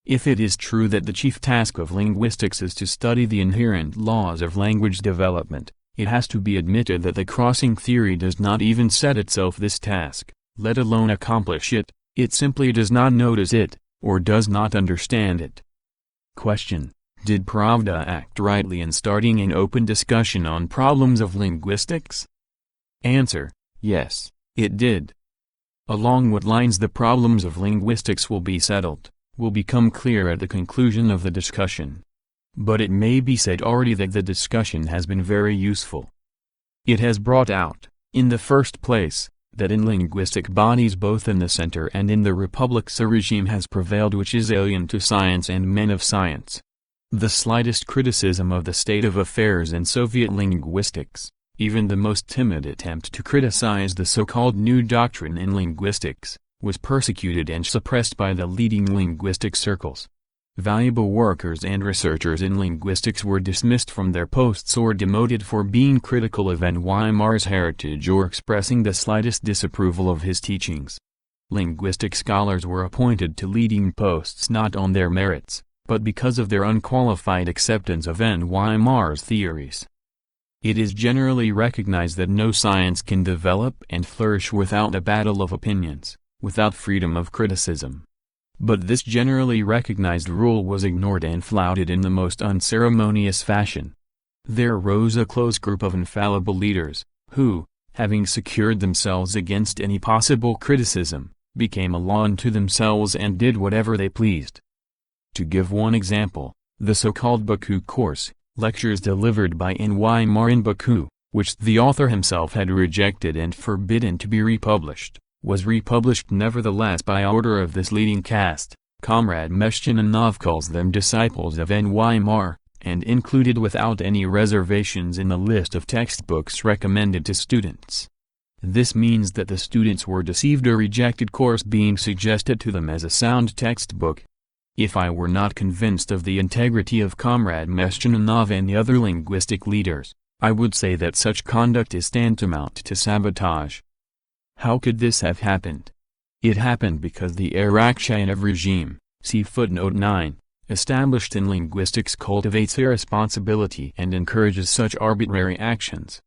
If it is true that the chief task of linguistics is to study the inherent laws of language development, it has to be admitted that the crossing theory does not even set itself this task, let alone accomplish it. It simply does not notice it, or does not understand it. Question: did Pravda act rightly in starting an open discussion on problems of linguistics? Answer: yes, it did. Along what lines the problems of linguistics will be settled, will become clear at the conclusion of the discussion. But it may be said already that the discussion has been very useful. It has brought out, in the first place, that in linguistic bodies both in the center and in the republics a regime has prevailed which is alien to science and men of science. The slightest criticism of the state of affairs in Soviet linguistics, even the most timid attempt to criticize the so-called new doctrine in linguistics, was persecuted and suppressed by the leading linguistic circles. Valuable workers and researchers in linguistics were dismissed from their posts or demoted for being critical of Weimar's heritage or expressing the slightest disapproval of his teachings. Linguistic scholars were appointed to leading posts not on their merits, but because of their unqualified acceptance of Weimar's theories. It is generally recognized that no science can develop and flourish without a battle of opinions, without freedom of criticism. But this generally recognized rule was ignored and flouted in the most unceremonious fashion. There arose a close group of infallible leaders, who, having secured themselves against any possible criticism, became a law unto themselves and did whatever they pleased. To give one example, the so-called Baku course, lectures delivered by N.Y. Mar in Baku, which the author himself had rejected and forbidden to be republished, was republished nevertheless by order of this leading caste. Comrade Meshchanov calls them disciples of N.Y. Mar, and included without any reservations in the list of textbooks recommended to students. This means that the students were deceived, a rejected course being suggested to them as a sound textbook. If I were not convinced of the integrity of Comrade Meshchanov and the other linguistic leaders, I would say that such conduct is tantamount to sabotage. How could this have happened? It happened because the Arakcheyev regime, see footnote 9, established in linguistics, cultivates irresponsibility and encourages such arbitrary actions.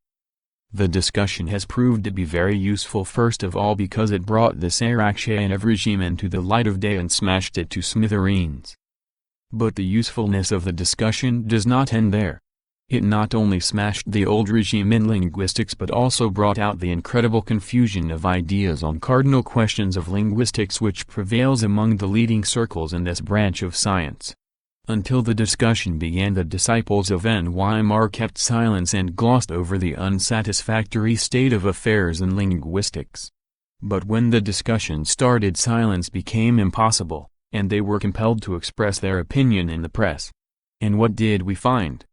The discussion has proved to be very useful, first of all because it brought this Arakcheyev regime into the light of day and smashed it to smithereens. But the usefulness of the discussion does not end there. It not only smashed the old regime in linguistics but also brought out the incredible confusion of ideas on cardinal questions of linguistics which prevails among the leading circles in this branch of science. Until the discussion began, the disciples of N.Y. Mar kept silence and glossed over the unsatisfactory state of affairs in linguistics. But when the discussion started, silence became impossible, and they were compelled to express their opinion in the press. And what did we find?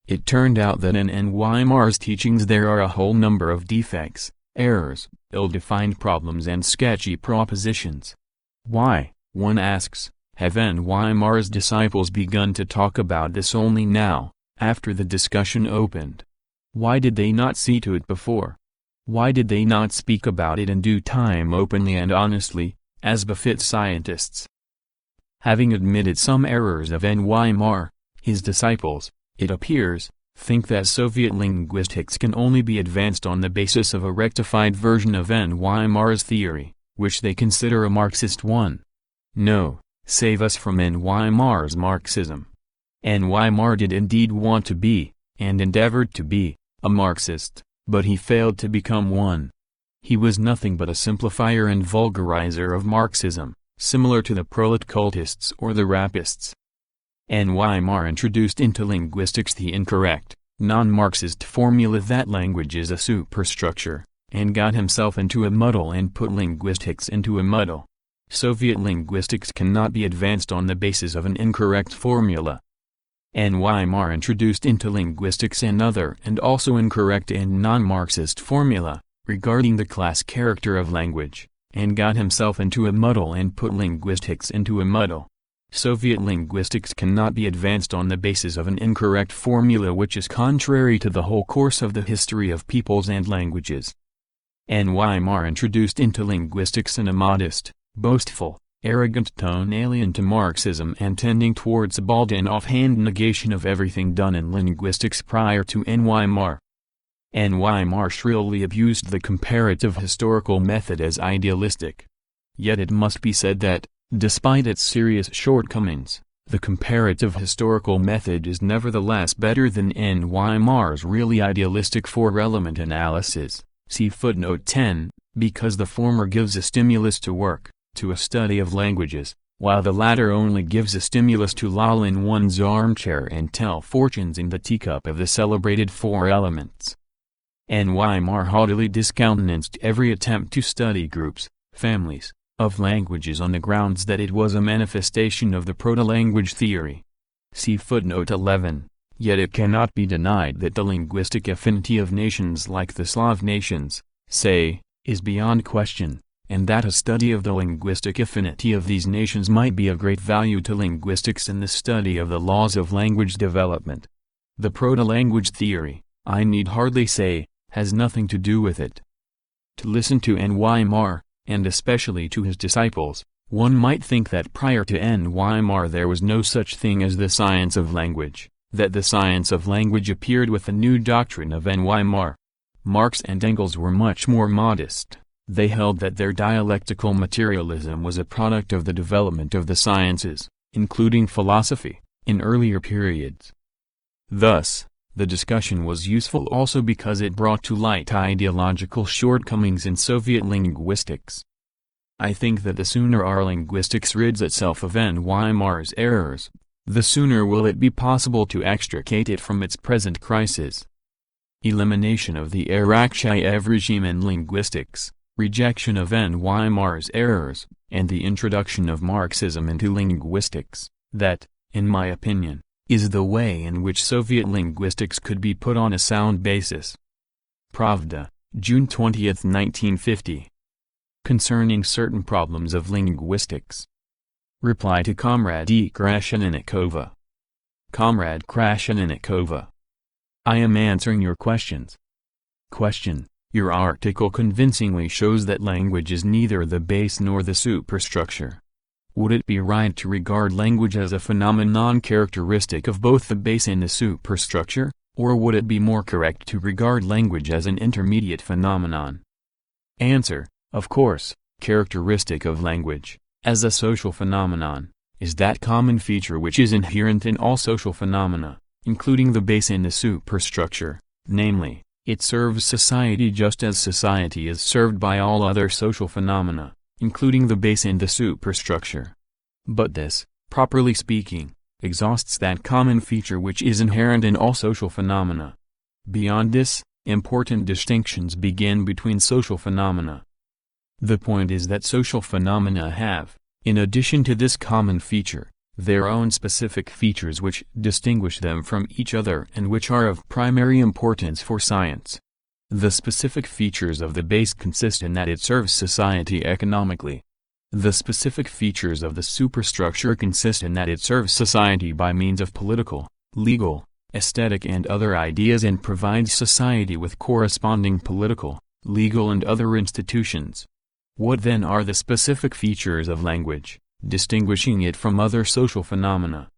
It turned out that in N.Y. Mar's teachings there are a whole number of defects, errors, ill-defined problems and sketchy propositions. Why, one asks, have N.Y. Mar's disciples begun to talk about this only now, after the discussion opened? Why did they not see to it before? Why did they not speak about it in due time openly and honestly, as befits scientists? Having admitted some errors of N.Y. Mar, his disciples, it appears, think that Soviet linguistics can only be advanced on the basis of a rectified version of N.Y. Mar's theory, which they consider a Marxist one. No. Save us from N.Y. Mar's Marxism. N.Y. Mar did indeed want to be, and endeavored to be, a Marxist, but he failed to become one. He was nothing but a simplifier and vulgarizer of Marxism, similar to the prolet cultists or the rapists. N.Y. Mar introduced into linguistics the incorrect, non-Marxist formula that language is a superstructure, and got himself into a muddle and put linguistics into a muddle. Soviet linguistics cannot be advanced on the basis of an incorrect formula. N.Y. Mar introduced into linguistics another and also incorrect and non-Marxist formula, regarding the class character of language, and got himself into a muddle and put linguistics into a muddle. Soviet linguistics cannot be advanced on the basis of an incorrect formula which is contrary to the whole course of the history of peoples and languages. N.Y. Mar introduced into linguistics an immodest, boastful, arrogant tone alien to Marxism and tending towards a bald and offhand negation of everything done in linguistics prior to N.Y. Mar. N.Y. Mar shrilly abused the comparative historical method as idealistic. Yet it must be said that, despite its serious shortcomings, the comparative historical method is nevertheless better than N.Y. Mar's really idealistic four-element analysis, see footnote 10, because the former gives a stimulus to work, to a study of languages, while the latter only gives a stimulus to loll in one's armchair and tell fortunes in the teacup of the celebrated four elements. N.Y. Mar haughtily discountenanced every attempt to study groups, families, of languages on the grounds that it was a manifestation of the proto-language theory. See footnote 11, yet it cannot be denied that the linguistic affinity of nations like the Slav nations, say, is beyond question, and that a study of the linguistic affinity of these nations might be of great value to linguistics in the study of the laws of language development. The proto-language theory, I need hardly say, has nothing to do with it. To listen to N.Y. Mar, and especially to his disciples, one might think that prior to N.Y. Mar there was no such thing as the science of language, that the science of language appeared with the new doctrine of N.Y. Mar. Marx and Engels were much more modest. They held that their dialectical materialism was a product of the development of the sciences, including philosophy, in earlier periods. Thus, the discussion was useful also because it brought to light ideological shortcomings in Soviet linguistics. I think that the sooner our linguistics rids itself of Marx's errors, the sooner will it be possible to extricate it from its present crisis. Elimination of the Arakcheyev regime in linguistics, rejection of Marx's errors, and the introduction of Marxism into linguistics, that, in my opinion, is the way in which Soviet linguistics could be put on a sound basis. Pravda, June 20, 1950. Concerning certain problems of linguistics. Reply to Comrade E. Krasheninnikova. Comrade Krasheninnikova. I am answering your questions. Question: Your article convincingly shows that language is neither the base nor the superstructure. Would it be right to regard language as a phenomenon characteristic of both the base and the superstructure, or would it be more correct to regard language as an intermediate phenomenon? Answer: Of course, characteristic of language, as a social phenomenon, is that common feature which is inherent in all social phenomena, including the base and the superstructure, namely, it serves society just as society is served by all other social phenomena, including the base and the superstructure. But this, properly speaking, exhausts that common feature which is inherent in all social phenomena. Beyond this, important distinctions begin between social phenomena. The point is that social phenomena have, in addition to this common feature, their own specific features which distinguish them from each other and which are of primary importance for science. The specific features of the base consist in that it serves society economically. The specific features of the superstructure consist in that it serves society by means of political, legal, aesthetic and other ideas and provides society with corresponding political, legal and other institutions. What then are the specific features of language, distinguishing it from other social phenomena?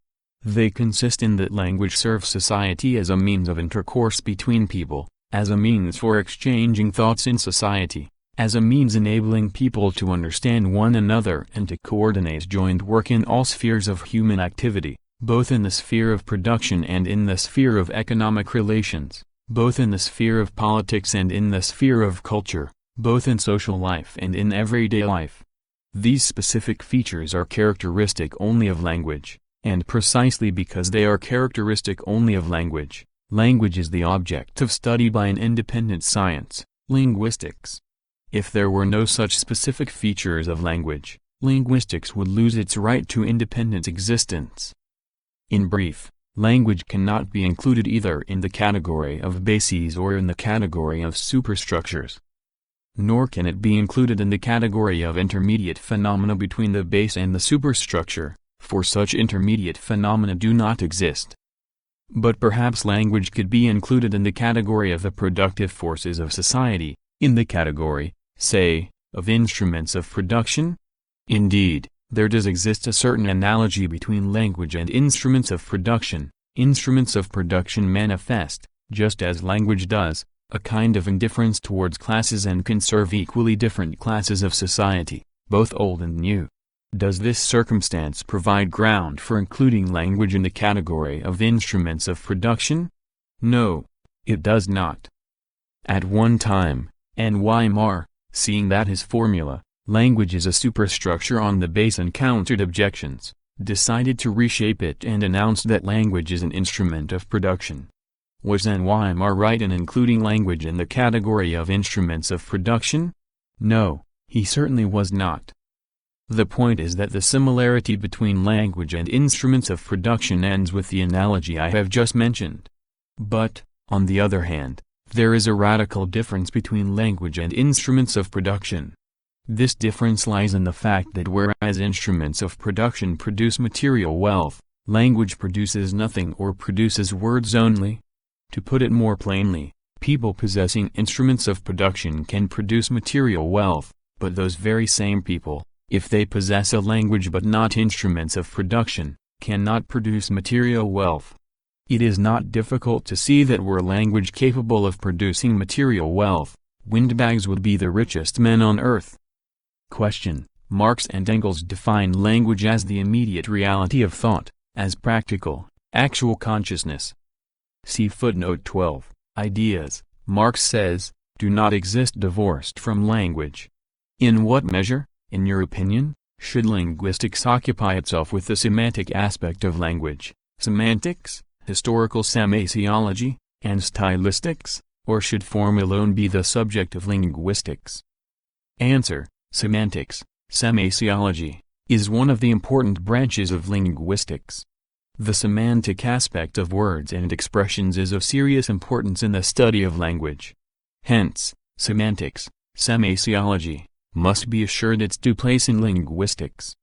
They consist in that language serves society as a means of intercourse between people, as a means for exchanging thoughts in society, as a means enabling people to understand one another and to coordinate joint work in all spheres of human activity, both in the sphere of production and in the sphere of economic relations, both in the sphere of politics and in the sphere of culture, both in social life and in everyday life. These specific features are characteristic only of language, and precisely because they are characteristic only of language, language is the object of study by an independent science, linguistics. If there were no such specific features of language, linguistics would lose its right to independent existence. In brief, language cannot be included either in the category of bases or in the category of superstructures. Nor can it be included in the category of intermediate phenomena between the base and the superstructure, for such intermediate phenomena do not exist. But perhaps language could be included in the category of the productive forces of society, in the category, say, of instruments of production? Indeed, there does exist a certain analogy between language and instruments of production. Instruments of production manifest, just as language does, a kind of indifference towards classes and can serve equally different classes of society, both old and new. Does this circumstance provide ground for including language in the category of instruments of production? No, it does not. At one time, Weimar, seeing that his formula, language is a superstructure on the base encountered objections, decided to reshape it and announced that language is an instrument of production. Was Weimar right in including language in the category of instruments of production? No, he certainly was not. The point is that the similarity between language and instruments of production ends with the analogy I have just mentioned. But, on the other hand, there is a radical difference between language and instruments of production. This difference lies in the fact that whereas instruments of production produce material wealth, language produces nothing or produces words only. To put it more plainly, people possessing instruments of production can produce material wealth, but those very same people, if they possess a language but not instruments of production, cannot produce material wealth. It is not difficult to see that were language capable of producing material wealth, windbags would be the richest men on earth. Question: Marx and Engels define language as the immediate reality of thought, as practical, actual consciousness. See footnote 12. Ideas, Marx says, do not exist divorced from language. In what measure? In your opinion, should linguistics occupy itself with the semantic aspect of language, semantics, historical semasiology, and stylistics, or should form alone be the subject of linguistics? Answer: semantics, semasiology, is one of the important branches of linguistics. The semantic aspect of words and expressions is of serious importance in the study of language. Hence, semantics, semasiology, must be assured its due place in linguistics.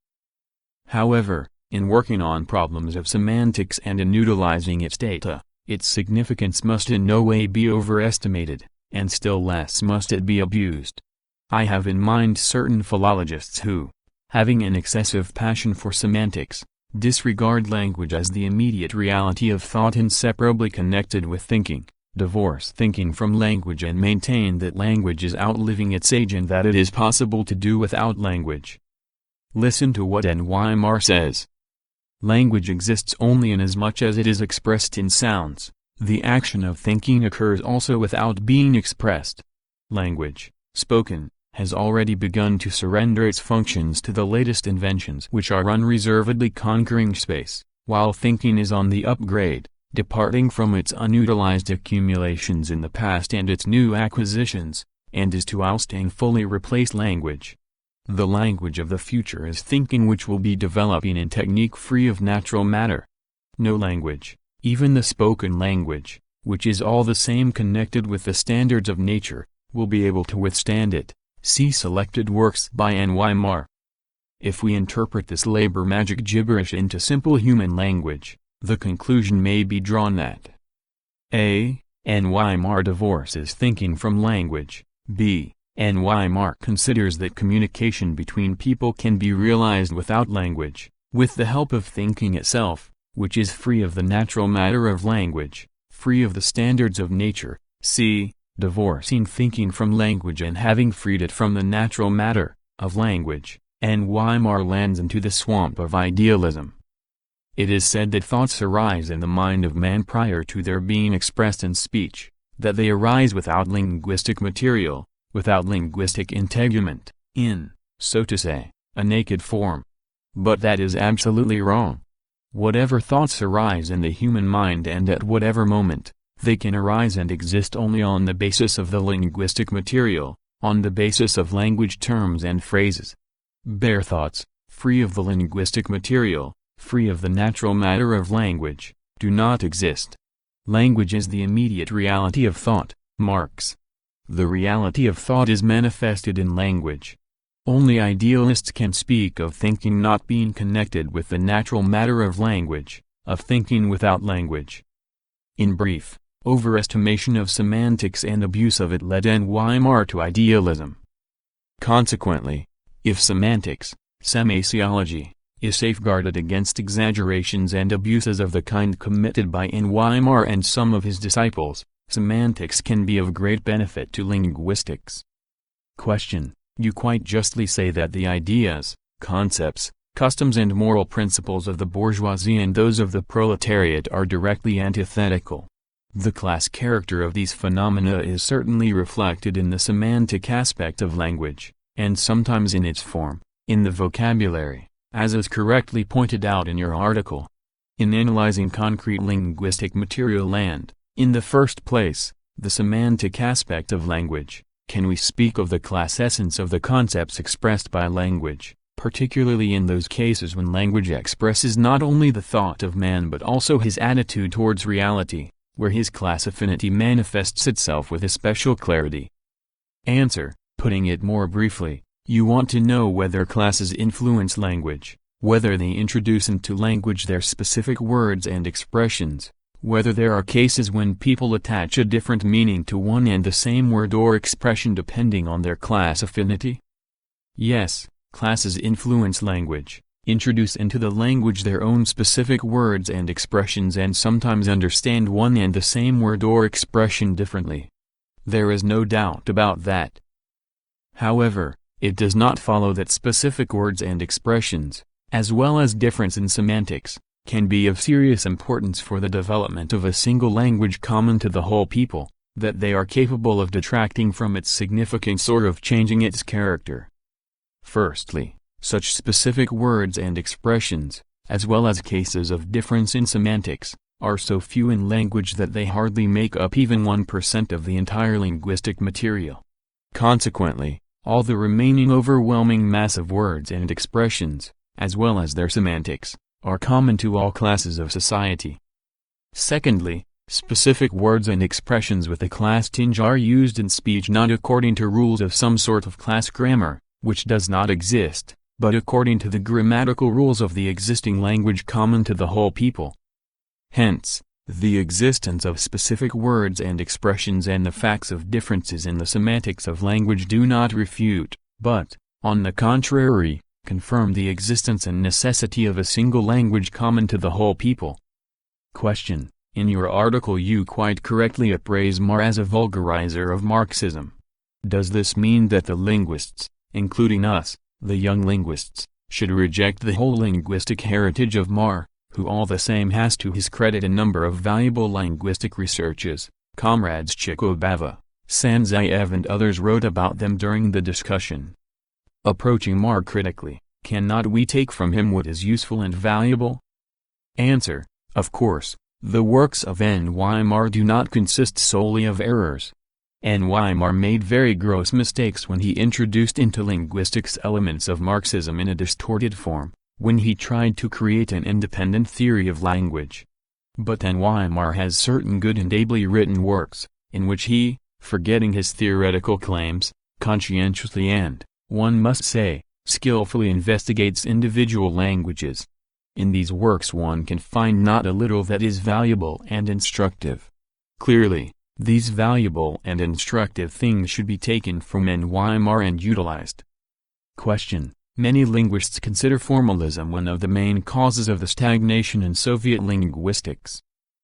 However, in working on problems of semantics and in utilizing its data, its significance must in no way be overestimated, and still less must it be abused. I have in mind certain philologists who, having an excessive passion for semantics, disregard language as the immediate reality of thought inseparably connected with thinking, divorce thinking from language and maintain that language is outliving its age and that it is possible to do without language. Listen to what Weimar says. Language exists only inasmuch as it is expressed in sounds. The action of thinking occurs also without being expressed. Language, spoken, has already begun to surrender its functions to the latest inventions which are unreservedly conquering space, while thinking is on the upgrade, departing from its unutilized accumulations in the past and its new acquisitions, and is to oust and fully replace language. The language of the future is thinking, which will be developing in technique free of natural matter. No language, even the spoken language, which is all the same connected with the standards of nature, will be able to withstand it. See selected works by Weimar. If we interpret this labor magic gibberish into simple human language, the conclusion may be drawn that A. Weimar divorces thinking from language, B. Weimar considers that communication between people can be realized without language, with the help of thinking itself, which is free of the natural matter of language, free of the standards of nature, C. Divorcing thinking from language and having freed it from the natural matter of language, Weimar lands into the swamp of idealism. It is said that thoughts arise in the mind of man prior to their being expressed in speech, that they arise without linguistic material, without linguistic integument, in, so to say, a naked form. But that is absolutely wrong. Whatever thoughts arise in the human mind and at whatever moment, they can arise and exist only on the basis of the linguistic material, on the basis of language terms and phrases. Bare thoughts, free of the linguistic material, free of the natural matter of language, do not exist. Language is the immediate reality of thought, Marx. The reality of thought is manifested in language. Only idealists can speak of thinking not being connected with the natural matter of language, of thinking without language. In brief, overestimation of semantics and abuse of it led Weimar to idealism. Consequently, if semantics, semasiology, is safeguarded against exaggerations and abuses of the kind committed by Weimar and some of his disciples, semantics can be of great benefit to linguistics. Question: You quite justly say that the ideas, concepts, customs and moral principles of the bourgeoisie and those of the proletariat are directly antithetical. The class character of these phenomena is certainly reflected in the semantic aspect of language, and sometimes in its form, in the vocabulary, as is correctly pointed out in your article. In analyzing concrete linguistic material and, in the first place, the semantic aspect of language, can we speak of the class essence of the concepts expressed by language, particularly in those cases when language expresses not only the thought of man but also his attitude towards reality, where his class affinity manifests itself with especial clarity? Answer: Putting it more briefly, you want to know whether classes influence language, whether they introduce into language their specific words and expressions, whether there are cases when people attach a different meaning to one and the same word or expression depending on their class affinity? Yes, classes influence language, introduce into the language their own specific words and expressions and sometimes understand one and the same word or expression differently. There is no doubt about that. However, it does not follow that specific words and expressions, as well as difference in semantics, can be of serious importance for the development of a single language common to the whole people, that they are capable of detracting from its significance or of changing its character. Firstly, such specific words and expressions, as well as cases of difference in semantics, are so few in language that they hardly make up even 1% of the entire linguistic material. Consequently, all the remaining overwhelming mass of words and expressions, as well as their semantics, are common to all classes of society. Secondly, specific words and expressions with a class tinge are used in speech not according to rules of some sort of class grammar, which does not exist, but according to the grammatical rules of the existing language common to the whole people. Hence, the existence of specific words and expressions and the facts of differences in the semantics of language do not refute, but, on the contrary, confirm the existence and necessity of a single language common to the whole people. Question: in your article you quite correctly appraise Marx as a vulgarizer of Marxism. Does this mean that the linguists, including us, the young linguists, should reject the whole linguistic heritage of Marx, who all the same has to his credit a number of valuable linguistic researches? Comrades Chikobava, Sanzayev and others wrote about them during the discussion. Approaching Marx critically, cannot we take from him what is useful and valuable? Answer: of course, the works of N.Y. Marx do not consist solely of errors. N.Y. Marx made very gross mistakes when he introduced into linguistics elements of Marxism in a distorted form, when he tried to create an independent theory of language. But N.Y. Marx has certain good and ably written works, in which he, forgetting his theoretical claims, conscientiously and, one must say, skillfully investigates individual languages. In these works one can find not a little that is valuable and instructive. Clearly, these valuable and instructive things should be taken from N.Y. Marx and utilized. Question: many linguists consider formalism one of the main causes of the stagnation in Soviet linguistics.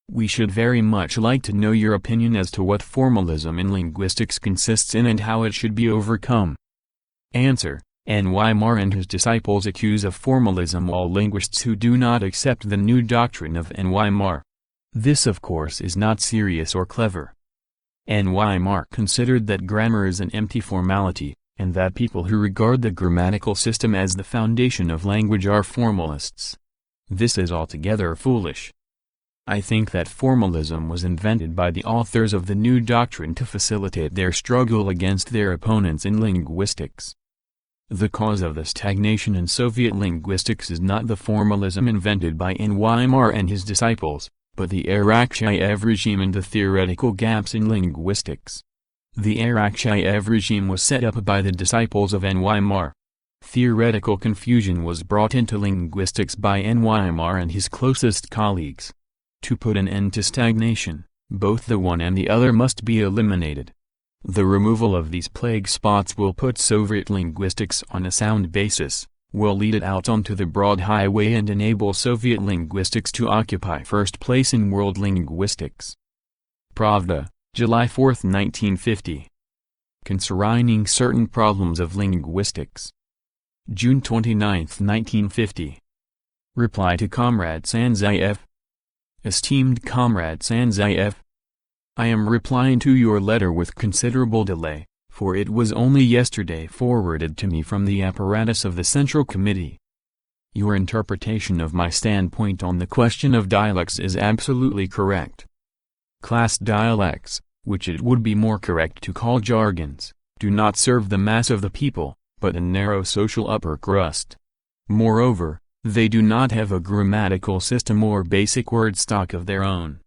We should very much like to know your opinion as to what formalism in linguistics consists in and how it should be overcome. Answer: N.Y. Marx and his disciples accuse of formalism all linguists who do not accept the new doctrine of N.Y. Marx. This of course is not serious or clever. N.Y. Marx considered that grammar is an empty formality, and that people who regard the grammatical system as the foundation of language are formalists. This is altogether foolish. I think that formalism was invented by the authors of the new doctrine to facilitate their struggle against their opponents in linguistics. The cause of the stagnation in Soviet linguistics is not the formalism invented by N.Y. Marx and his disciples, but the Arakcheyev regime and the theoretical gaps in linguistics. The Arakcheyev regime was set up by the disciples of N.Y. Marx. Theoretical confusion was brought into linguistics by N.Y. Marx and his closest colleagues. To put an end to stagnation, both the one and the other must be eliminated. The removal of these plague spots will put Soviet linguistics on a sound basis, will lead it out onto the broad highway and enable Soviet linguistics to occupy first place in world linguistics. Pravda, July 4, 1950. Concerning certain problems of linguistics. June 29, 1950. Reply to Comrade Sanzayev. Esteemed Comrade Sanzayev, I am replying to your letter with considerable delay, for it was only yesterday forwarded to me from the apparatus of the Central Committee. Your interpretation of my standpoint on the question of dialects is absolutely correct. Class dialects, which it would be more correct to call jargons, do not serve the mass of the people, but a narrow social upper crust. Moreover, they do not have a grammatical system or basic word stock of their own.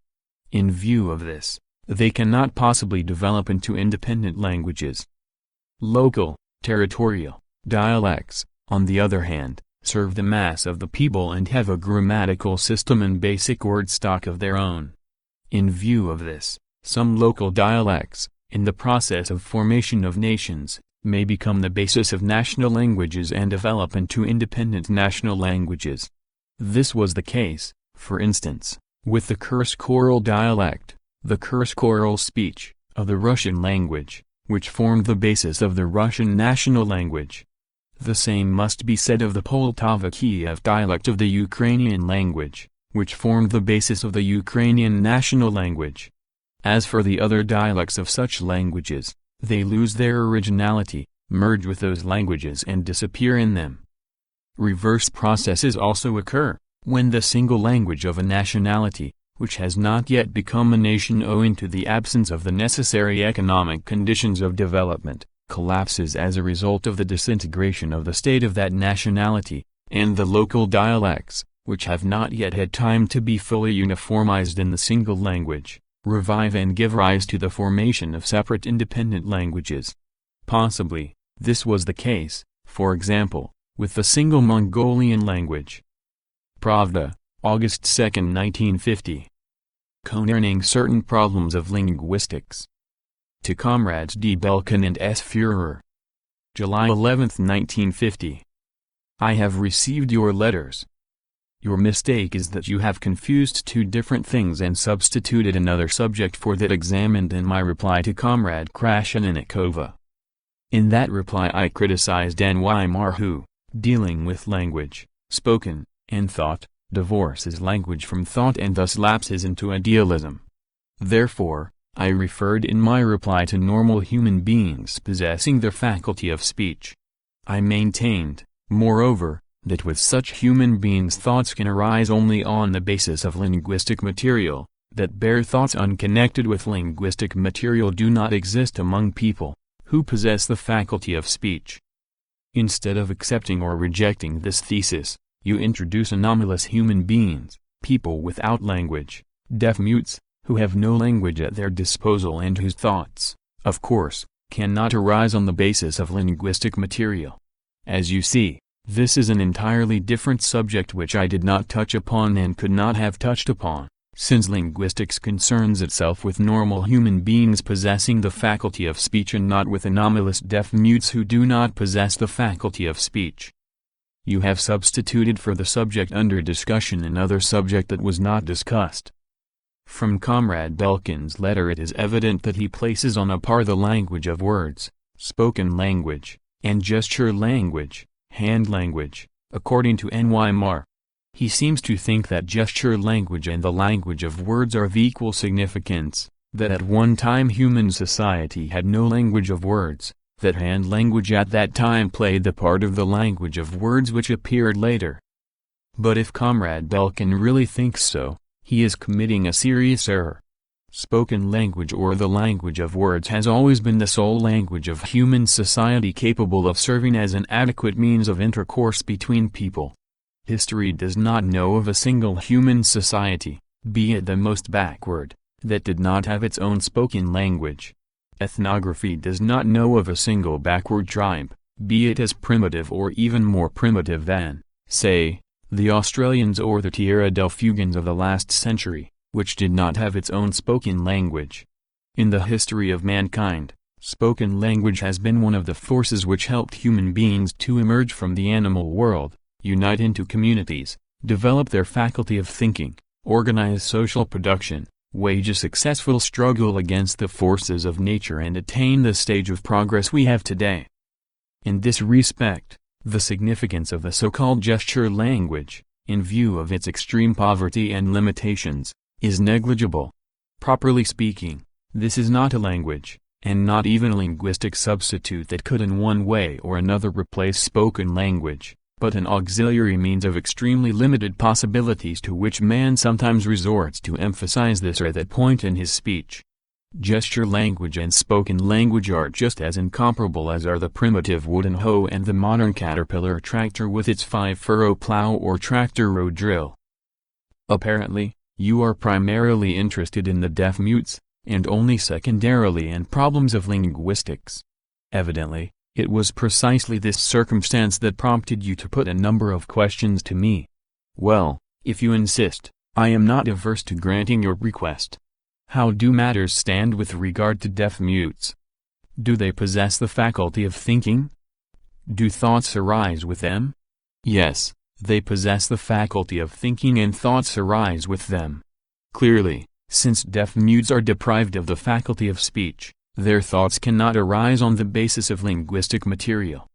In view of this, they cannot possibly develop into independent languages. Local, territorial, dialects, on the other hand, serve the mass of the people and have a grammatical system and basic word stock of their own. In view of this, some local dialects, in the process of formation of nations, may become the basis of national languages and develop into independent national languages. This was the case, for instance, with the Kursk-Oral dialect, the Kursk-Oral speech, of the Russian language, which formed the basis of the Russian national language. The same must be said of the Poltava-Kiev dialect of the Ukrainian language, which formed the basis of the Ukrainian national language. As for the other dialects of such languages, they lose their originality, merge with those languages and disappear in them. Reverse processes also occur when the single language of a nationality, which has not yet become a nation owing to the absence of the necessary economic conditions of development, collapses as a result of the disintegration of the state of that nationality, and the local dialects, which have not yet had time to be fully uniformized in the single language, revive and give rise to the formation of separate independent languages. Possibly, this was the case, for example, with the single Mongolian language. Pravda, August 2, 1950. Concerning certain problems of linguistics. To Comrades D. Belkin and S. Führer. July 11, 1950. I have received your letters. Your mistake is that you have confused two different things and substituted another subject for that examined in my reply to Comrade Krashenikova. In that reply I criticized N.Y. Mar who, dealing with language, spoken, and thought, divorces language from thought and thus lapses into idealism. Therefore, I referred in my reply to normal human beings possessing the faculty of speech. I maintained, moreover, that with such human beings thoughts can arise only on the basis of linguistic material, that bare thoughts unconnected with linguistic material do not exist among people who possess the faculty of speech. Instead of accepting or rejecting this thesis, you introduce anomalous human beings, people without language, deaf mutes, who have no language at their disposal and whose thoughts, of course, cannot arise on the basis of linguistic material. As you see, this is an entirely different subject which I did not touch upon and could not have touched upon, since linguistics concerns itself with normal human beings possessing the faculty of speech and not with anomalous deaf mutes who do not possess the faculty of speech. You have substituted for the subject under discussion another subject that was not discussed. From Comrade Belkin's letter it is evident that he places on a par the language of words, spoken language, and gesture language, hand language, according to N.Y. Mar. He seems to think that gesture language and the language of words are of equal significance, that at one time human society had no language of words, that hand language at that time played the part of the language of words which appeared later. But if Comrade Belkin really thinks so, he is committing a serious error. Spoken language or the language of words has always been the sole language of human society capable of serving as an adequate means of intercourse between people. History does not know of a single human society, be it the most backward, that did not have its own spoken language. Ethnography does not know of a single backward tribe, be it as primitive or even more primitive than, say, the Australians or the Tierra del Fuegans of the last century, which did not have its own spoken language. In the history of mankind, spoken language has been one of the forces which helped human beings to emerge from the animal world, unite into communities, develop their faculty of thinking, organize social production, wage a successful struggle against the forces of nature and attain the stage of progress we have today. In this respect, the significance of the so-called gesture language, in view of its extreme poverty and limitations, is negligible. Properly speaking, this is not a language, and not even a linguistic substitute that could in one way or another replace spoken language, but an auxiliary means of extremely limited possibilities to which man sometimes resorts to emphasize this or that point in his speech. Gesture language and spoken language are just as incomparable as are the primitive wooden hoe and the modern caterpillar tractor with its 5-furrow plow or tractor row drill. Apparently, you are primarily interested in the deaf mutes, and only secondarily in problems of linguistics. Evidently, it was precisely this circumstance that prompted you to put a number of questions to me. Well, if you insist, I am not averse to granting your request. How do matters stand with regard to deaf mutes? Do they possess the faculty of thinking? Do thoughts arise with them? Yes, they possess the faculty of thinking and thoughts arise with them. Clearly, since deaf mutes are deprived of the faculty of speech, their thoughts cannot arise on the basis of linguistic material.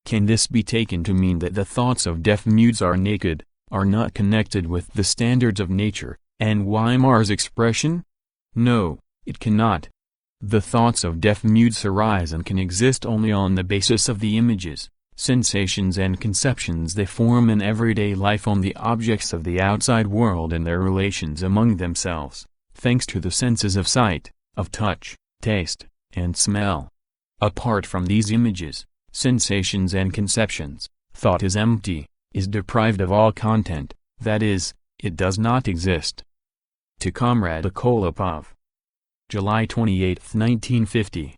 Can this be taken to mean that the thoughts of deaf mutes are naked, are not connected with the standards of nature, and Weimar's expression? No, it cannot. The thoughts of deaf-mutes arise and can exist only on the basis of the images, sensations and conceptions they form in everyday life on the objects of the outside world and their relations among themselves, thanks to the senses of sight, of touch, taste, and smell. Apart from these images, sensations and conceptions, thought is empty, is deprived of all content, that is, it does not exist. To Comrade Akolipov. July 28, 1950.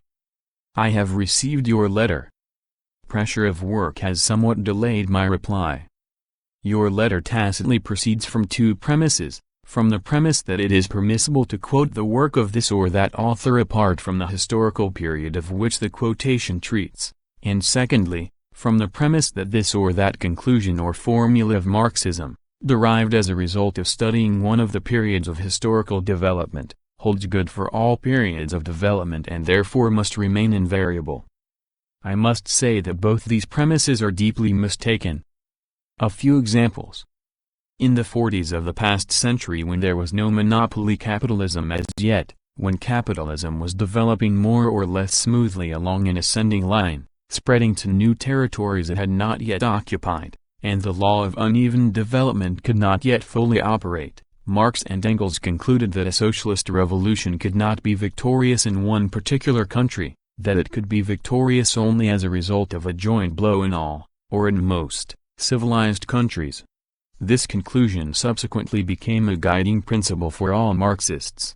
I have received your letter. Pressure of work has somewhat delayed my reply. Your letter tacitly proceeds from two premises, from the premise that it is permissible to quote the work of this or that author apart from the historical period of which the quotation treats, and secondly, from the premise that this or that conclusion or formula of Marxism, derived as a result of studying one of the periods of historical development, holds good for all periods of development and therefore must remain invariable. I must say that both these premises are deeply mistaken. A few examples. In the 40s of the past century, when there was no monopoly capitalism as yet, when capitalism was developing more or less smoothly along an ascending line, spreading to new territories it had not yet occupied, and the law of uneven development could not yet fully operate, Marx and Engels concluded that a socialist revolution could not be victorious in one particular country, that it could be victorious only as a result of a joint blow in all, or in most, civilized countries. This conclusion subsequently became a guiding principle for all Marxists.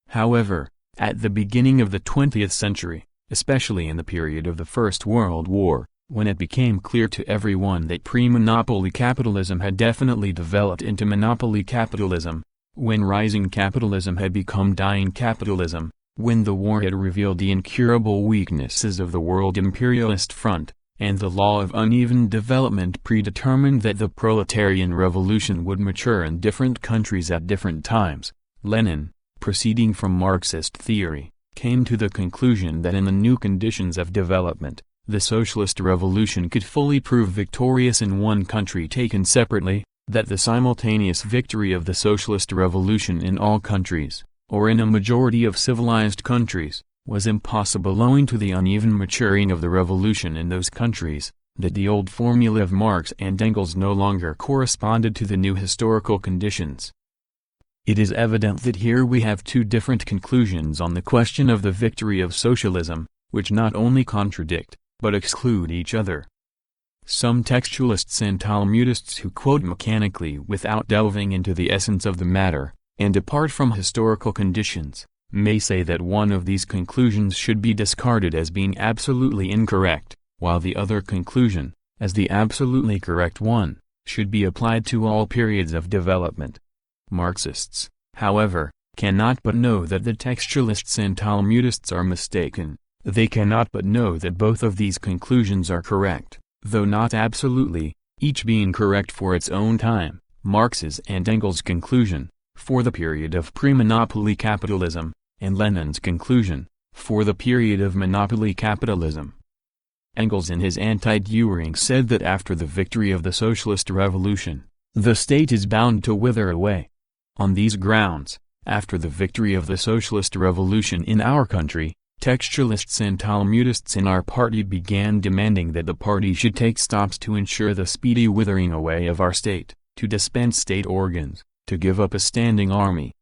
However, at the beginning of the 20th century, especially in the period of the First World War, when it became clear to everyone that pre-monopoly capitalism had definitely developed into monopoly capitalism, when rising capitalism had become dying capitalism, when the war had revealed the incurable weaknesses of the world imperialist front, and the law of uneven development predetermined that the proletarian revolution would mature in different countries at different times, Lenin, proceeding from Marxist theory, came to the conclusion that in the new conditions of development, the socialist revolution could fully prove victorious in one country taken separately, that the simultaneous victory of the socialist revolution in all countries, or in a majority of civilized countries, was impossible owing to the uneven maturing of the revolution in those countries, that the old formula of Marx and Engels no longer corresponded to the new historical conditions. It is evident that here we have two different conclusions on the question of the victory of socialism, which not only contradict, but exclude each other. Some textualists and Talmudists who quote mechanically without delving into the essence of the matter, and apart from historical conditions, may say that one of these conclusions should be discarded as being absolutely incorrect, while the other conclusion, as the absolutely correct one, should be applied to all periods of development. Marxists, however, cannot but know that the textualists and Talmudists are mistaken. They cannot but know that both of these conclusions are correct, though not absolutely, each being correct for its own time. Marx's and Engels' conclusion, for the period of pre-monopoly capitalism, and Lenin's conclusion, for the period of monopoly capitalism. Engels in his Anti-Dühring said that after the victory of the socialist revolution, the state is bound to wither away. On these grounds, after the victory of the socialist revolution in our country, textualists and Talmudists in our party began demanding that the party should take steps to ensure the speedy withering away of our state, to dispense state organs, to give up a standing army.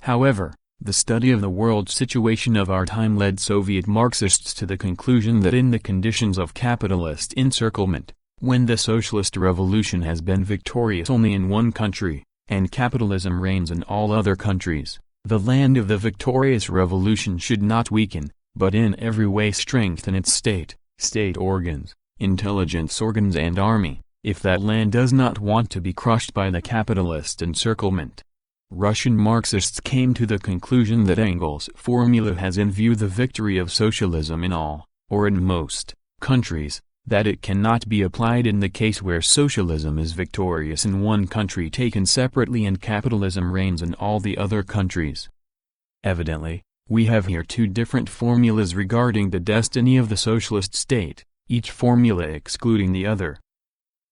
However, the study of the world situation of our time led Soviet Marxists to the conclusion that in the conditions of capitalist encirclement, when the socialist revolution has been victorious only in one country, and capitalism reigns in all other countries, the land of the victorious revolution should not weaken, but in every way strengthen its state organs, intelligence organs and army, if that land does not want to be crushed by the capitalist encirclement. Russian Marxists came to the conclusion that Engels' formula has in view the victory of socialism in all, or in most, countries, that it cannot be applied in the case where socialism is victorious in one country taken separately and capitalism reigns in all the other countries. Evidently, we have here two different formulas regarding the destiny of the socialist state, each formula excluding the other.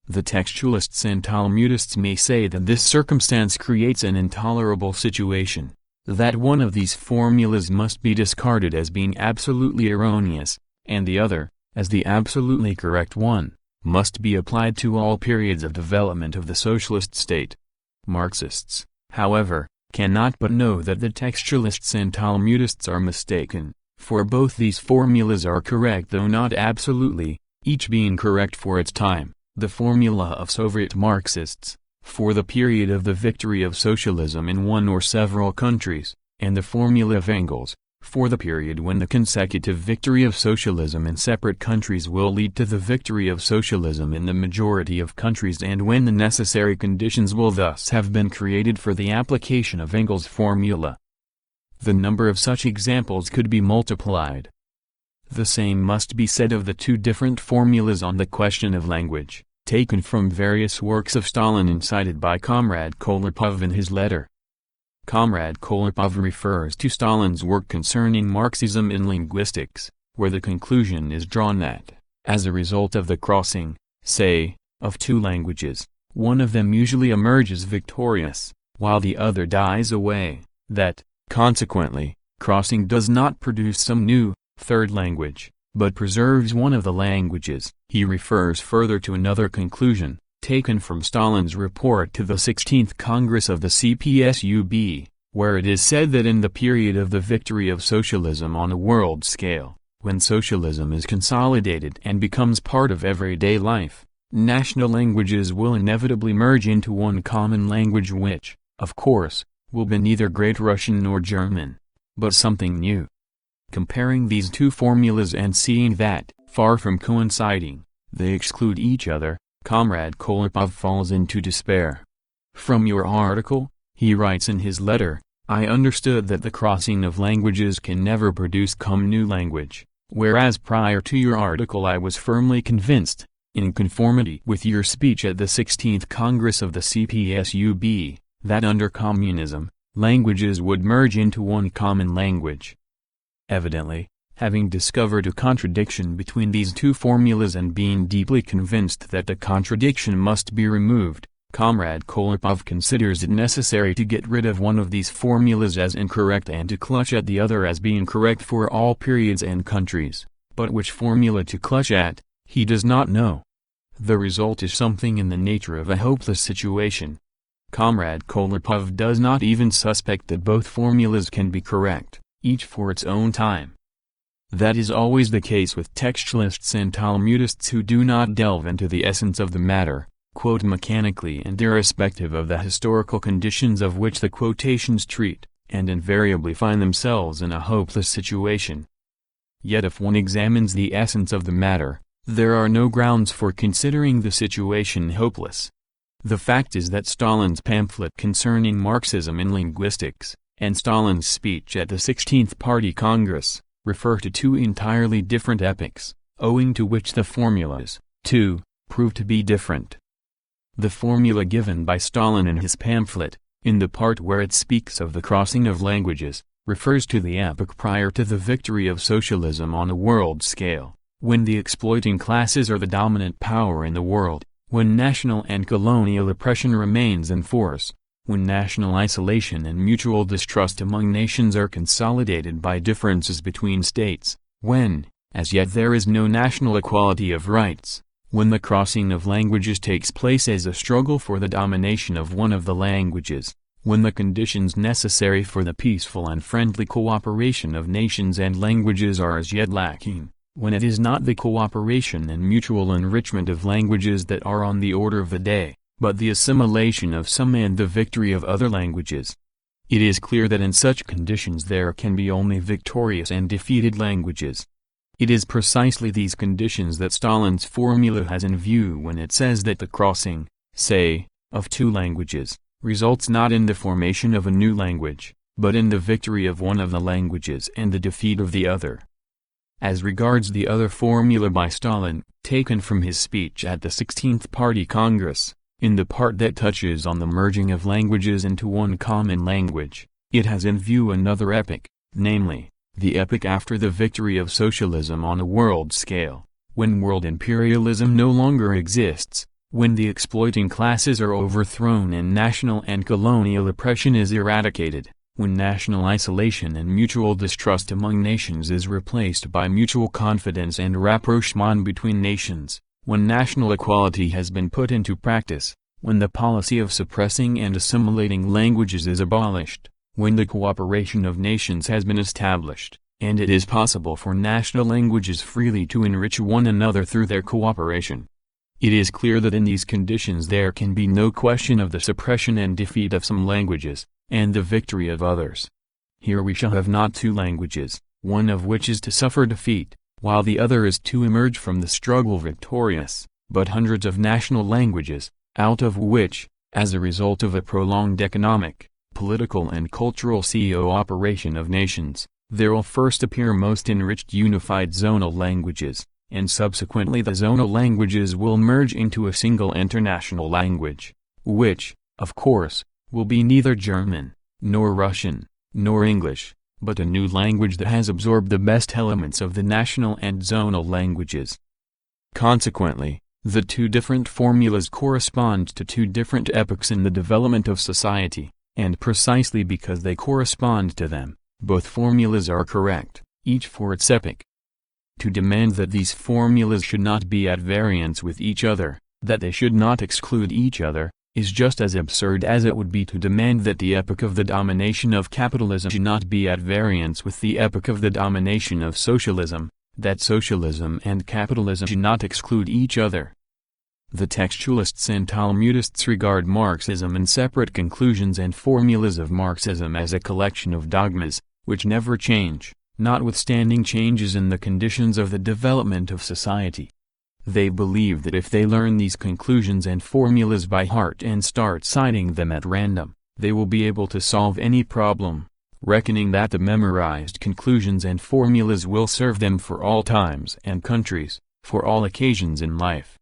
The textualists and Talmudists may say that this circumstance creates an intolerable situation. that one of these formulas must be discarded as being absolutely erroneous, and the other, as the absolutely correct one, must be applied to all periods of development of the socialist state. Marxists, however, cannot but know that the textualists and Talmudists are mistaken, for both these formulas are correct though not absolutely, each being correct for its time. The formula of Soviet Marxists, for the period of the victory of socialism in one or several countries, and the formula of Engels, for the period when the consecutive victory of socialism in separate countries will lead to the victory of socialism in the majority of countries, and when the necessary conditions will thus have been created for the application of Engels' formula. The number of such examples could be multiplied. The same must be said of the two different formulas on the question of language, taken from various works of Stalin and cited by Comrade Kolarpov in his letter. Comrade Kolarpov refers to Stalin's work concerning Marxism in linguistics, where the conclusion is drawn that, as a result of the crossing, say, of two languages, one of them usually emerges victorious, while the other dies away, that, consequently, crossing does not produce some new, third language, but preserves one of the languages. He refers further to another conclusion, taken from Stalin's report to the 16th Congress of the CPSUB, where it is said that in the period of the victory of socialism on a world scale, when socialism is consolidated and becomes part of everyday life, national languages will inevitably merge into one common language which, of course, will be neither Great Russian nor German, but something new. Comparing these two formulas and seeing that, far from coinciding, they exclude each other, Comrade Kolarpov falls into despair. From your article, he writes in his letter, I understood that the crossing of languages can never produce some new language, whereas prior to your article I was firmly convinced, in conformity with your speech at the 16th Congress of the CPSUB, that under communism, languages would merge into one common language. Evidently, having discovered a contradiction between these two formulas and being deeply convinced that the contradiction must be removed, Comrade Kolarpov considers it necessary to get rid of one of these formulas as incorrect and to clutch at the other as being correct for all periods and countries, but which formula to clutch at, he does not know. The result is something in the nature of a hopeless situation. Comrade Kolarpov does not even suspect that both formulas can be correct, each for its own time. That is always the case with textualists and Talmudists who do not delve into the essence of the matter, quote mechanically and irrespective of the historical conditions of which the quotations treat, and invariably find themselves in a hopeless situation. Yet if one examines the essence of the matter, there are no grounds for considering the situation hopeless. The fact is that Stalin's pamphlet concerning Marxism in linguistics, and Stalin's speech at the 16th Party Congress, refer to two entirely different epochs, owing to which the formulas, too, prove to be different. The formula given by Stalin in his pamphlet, in the part where it speaks of the crossing of languages, refers to the epoch prior to the victory of socialism on a world scale, when the exploiting classes are the dominant power in the world, when national and colonial oppression remains in force, when national isolation and mutual distrust among nations are consolidated by differences between states, when, as yet there is no national equality of rights, when the crossing of languages takes place as a struggle for the domination of one of the languages, when the conditions necessary for the peaceful and friendly cooperation of nations and languages are as yet lacking, when it is not the cooperation and mutual enrichment of languages that are on the order of the day, but the assimilation of some and the victory of other languages. It is clear that in such conditions there can be only victorious and defeated languages. It is precisely these conditions that Stalin's formula has in view when it says that the crossing, say, of two languages, results not in the formation of a new language, but in the victory of one of the languages and the defeat of the other. As regards the other formula by Stalin, taken from his speech at the 16th Party Congress, in the part that touches on the merging of languages into one common language, it has in view another epoch, namely, the epoch after the victory of socialism on a world scale, when world imperialism no longer exists, when the exploiting classes are overthrown and national and colonial oppression is eradicated, when national isolation and mutual distrust among nations is replaced by mutual confidence and rapprochement between nations, when national equality has been put into practice, when the policy of suppressing and assimilating languages is abolished, when the cooperation of nations has been established, and it is possible for national languages freely to enrich one another through their cooperation. It is clear that in these conditions there can be no question of the suppression and defeat of some languages, and the victory of others. Here we shall have not two languages, one of which is to suffer defeat, while the other is to emerge from the struggle victorious, but hundreds of national languages, out of which, as a result of a prolonged economic, political and cultural cooperation of nations, there will first appear most enriched unified zonal languages, and subsequently the zonal languages will merge into a single international language, which, of course, will be neither German, nor Russian, nor English, but a new language that has absorbed the best elements of the national and zonal languages. Consequently, the two different formulas correspond to two different epochs in the development of society, and precisely because they correspond to them, both formulas are correct, each for its epoch. To demand that these formulas should not be at variance with each other, that they should not exclude each other, is just as absurd as it would be to demand that the epoch of the domination of capitalism should not be at variance with the epoch of the domination of socialism, that socialism and capitalism should not exclude each other. The textualists and Talmudists regard Marxism in separate conclusions and formulas of Marxism as a collection of dogmas, which never change, notwithstanding changes in the conditions of the development of society. They believe that if they learn these conclusions and formulas by heart and start citing them at random, they will be able to solve any problem, reckoning that the memorized conclusions and formulas will serve them for all times and countries, for all occasions in life.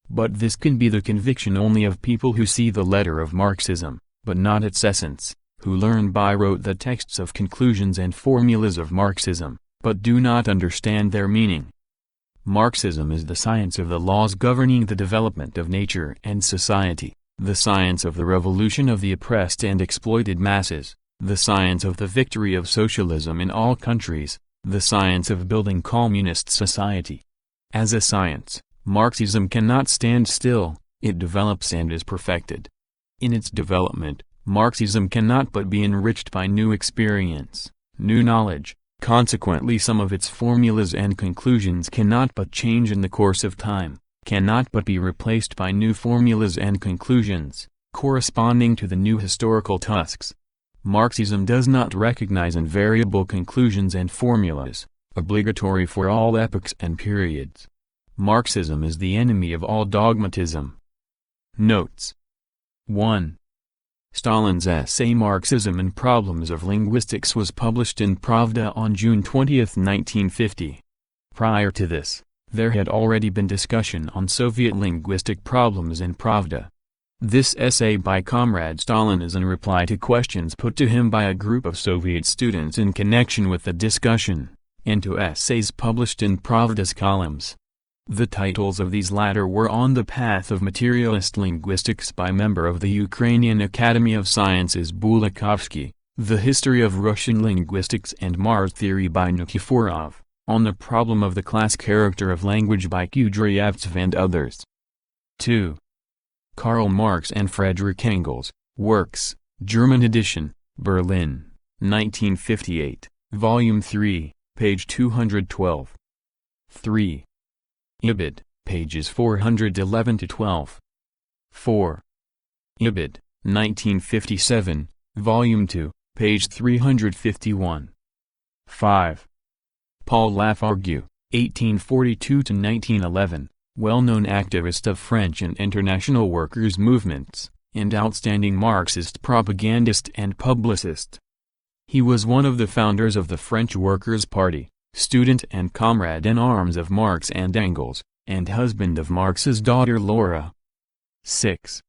But this can be the conviction only of people who see the letter of Marxism, but not its essence, who learn by rote the texts of conclusions and formulas of Marxism, but do not understand their meaning. Marxism is the science of the laws governing the development of nature and society, the science of the revolution of the oppressed and exploited masses, the science of the victory of socialism in all countries, the science of building communist society. As a science, Marxism cannot stand still, it develops and is perfected. In its development, Marxism cannot but be enriched by new experience, new knowledge, consequently some of its formulas and conclusions cannot but change in the course of time, cannot but be replaced by new formulas and conclusions, corresponding to the new historical tasks. Marxism does not recognize invariable conclusions and formulas, obligatory for all epochs and periods. Marxism is the enemy of all dogmatism. Notes. 1. Stalin's essay Marxism and Problems of Linguistics was published in Pravda on June 20, 1950. Prior to this, there had already been discussion on Soviet linguistic problems in Pravda. This essay by Comrade Stalin is in reply to questions put to him by a group of Soviet students in connection with the discussion, and to essays published in Pravda's columns. The titles of these latter were On the Path of Materialist Linguistics by member of the Ukrainian Academy of Sciences Bulikovsky, The History of Russian Linguistics and Mars Theory by Nikiforov, On the Problem of the Class Character of Language by Kudryavtsev and others. 2. Karl Marx and Friedrich Engels, Works, German edition, Berlin, 1958, Volume 3, page 212. 3. Ibid, pages 411-12. 4. Ibid, 1957, Volume 2, page 351. 5. Paul Lafargue, 1842-1911, well-known activist of French and international workers' movements, and outstanding Marxist propagandist and publicist. He was one of the founders of the French Workers' Party, student and comrade in arms of Marx and Engels, and husband of Marx's daughter Laura. 6.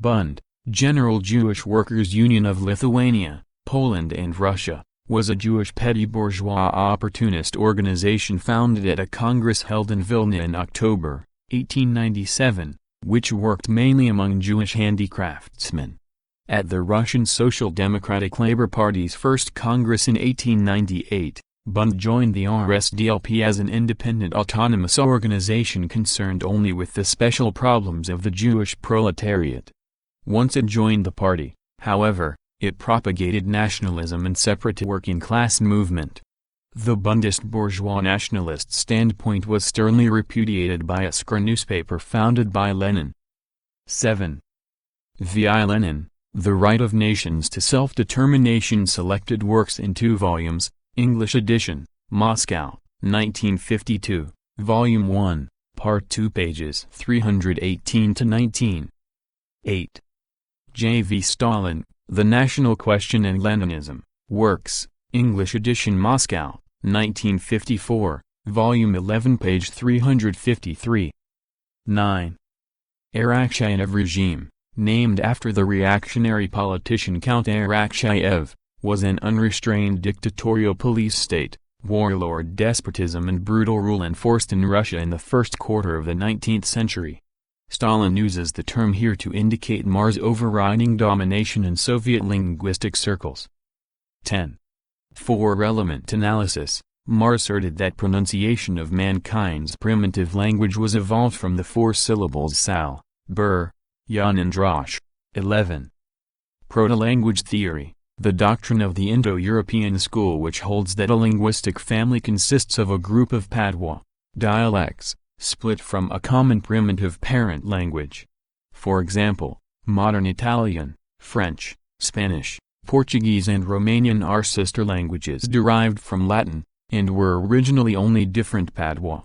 Bund, General Jewish Workers' Union of Lithuania, Poland and Russia, was a Jewish petty bourgeois opportunist organization founded at a congress held in Vilna in October, 1897, which worked mainly among Jewish handicraftsmen. At the Russian Social Democratic Labour Party's first Congress in 1898, Bund joined the RSDLP as an independent autonomous organization concerned only with the special problems of the Jewish proletariat. Once it joined the party, however, it propagated nationalism and separate working-class movement. The Bundist bourgeois nationalist standpoint was sternly repudiated by a Skra newspaper founded by Lenin. 7. V.I. Lenin, The Right of Nations to Self-Determination. Selected works in 2 volumes, English edition, Moscow, 1952, Volume 1, Part 2, pages 318-19. 8. J. V. Stalin, The National Question and Leninism, Works, English edition, Moscow, 1954, Volume 11, page 353. 9. Arakcheyev regime, named after the reactionary politician Count Arakcheyev, was an unrestrained dictatorial police state, warlord despotism and brutal rule enforced in Russia in the first quarter of the 19th century. Stalin uses the term here to indicate Mars' overriding domination in Soviet linguistic circles. 10. For relevant analysis, Mars asserted that pronunciation of mankind's primitive language was evolved from the 4 syllables sal, bur, yan and drash. 11. Proto-language theory, the doctrine of the Indo-European school, which holds that a linguistic family consists of a group of patois, dialects, split from a common primitive parent language. For example, modern Italian, French, Spanish, Portuguese and Romanian are sister languages derived from Latin, and were originally only different patois.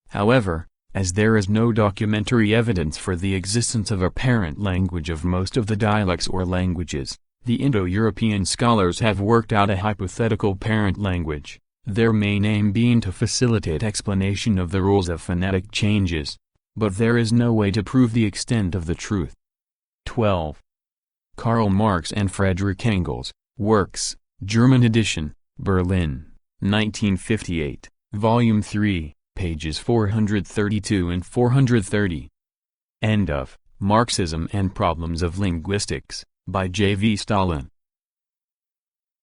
However, as there is no documentary evidence for the existence of a parent language of most of the dialects or languages, the Indo-European scholars have worked out a hypothetical parent language, their main aim being to facilitate explanation of the rules of phonetic changes. But there is no way to prove the extent of the truth. 12. Karl Marx and Friedrich Engels, Works, German edition, Berlin, 1958, Volume 3, pages 432 and 430. End of Marxism and Problems of Linguistics, by J. V. Stalin.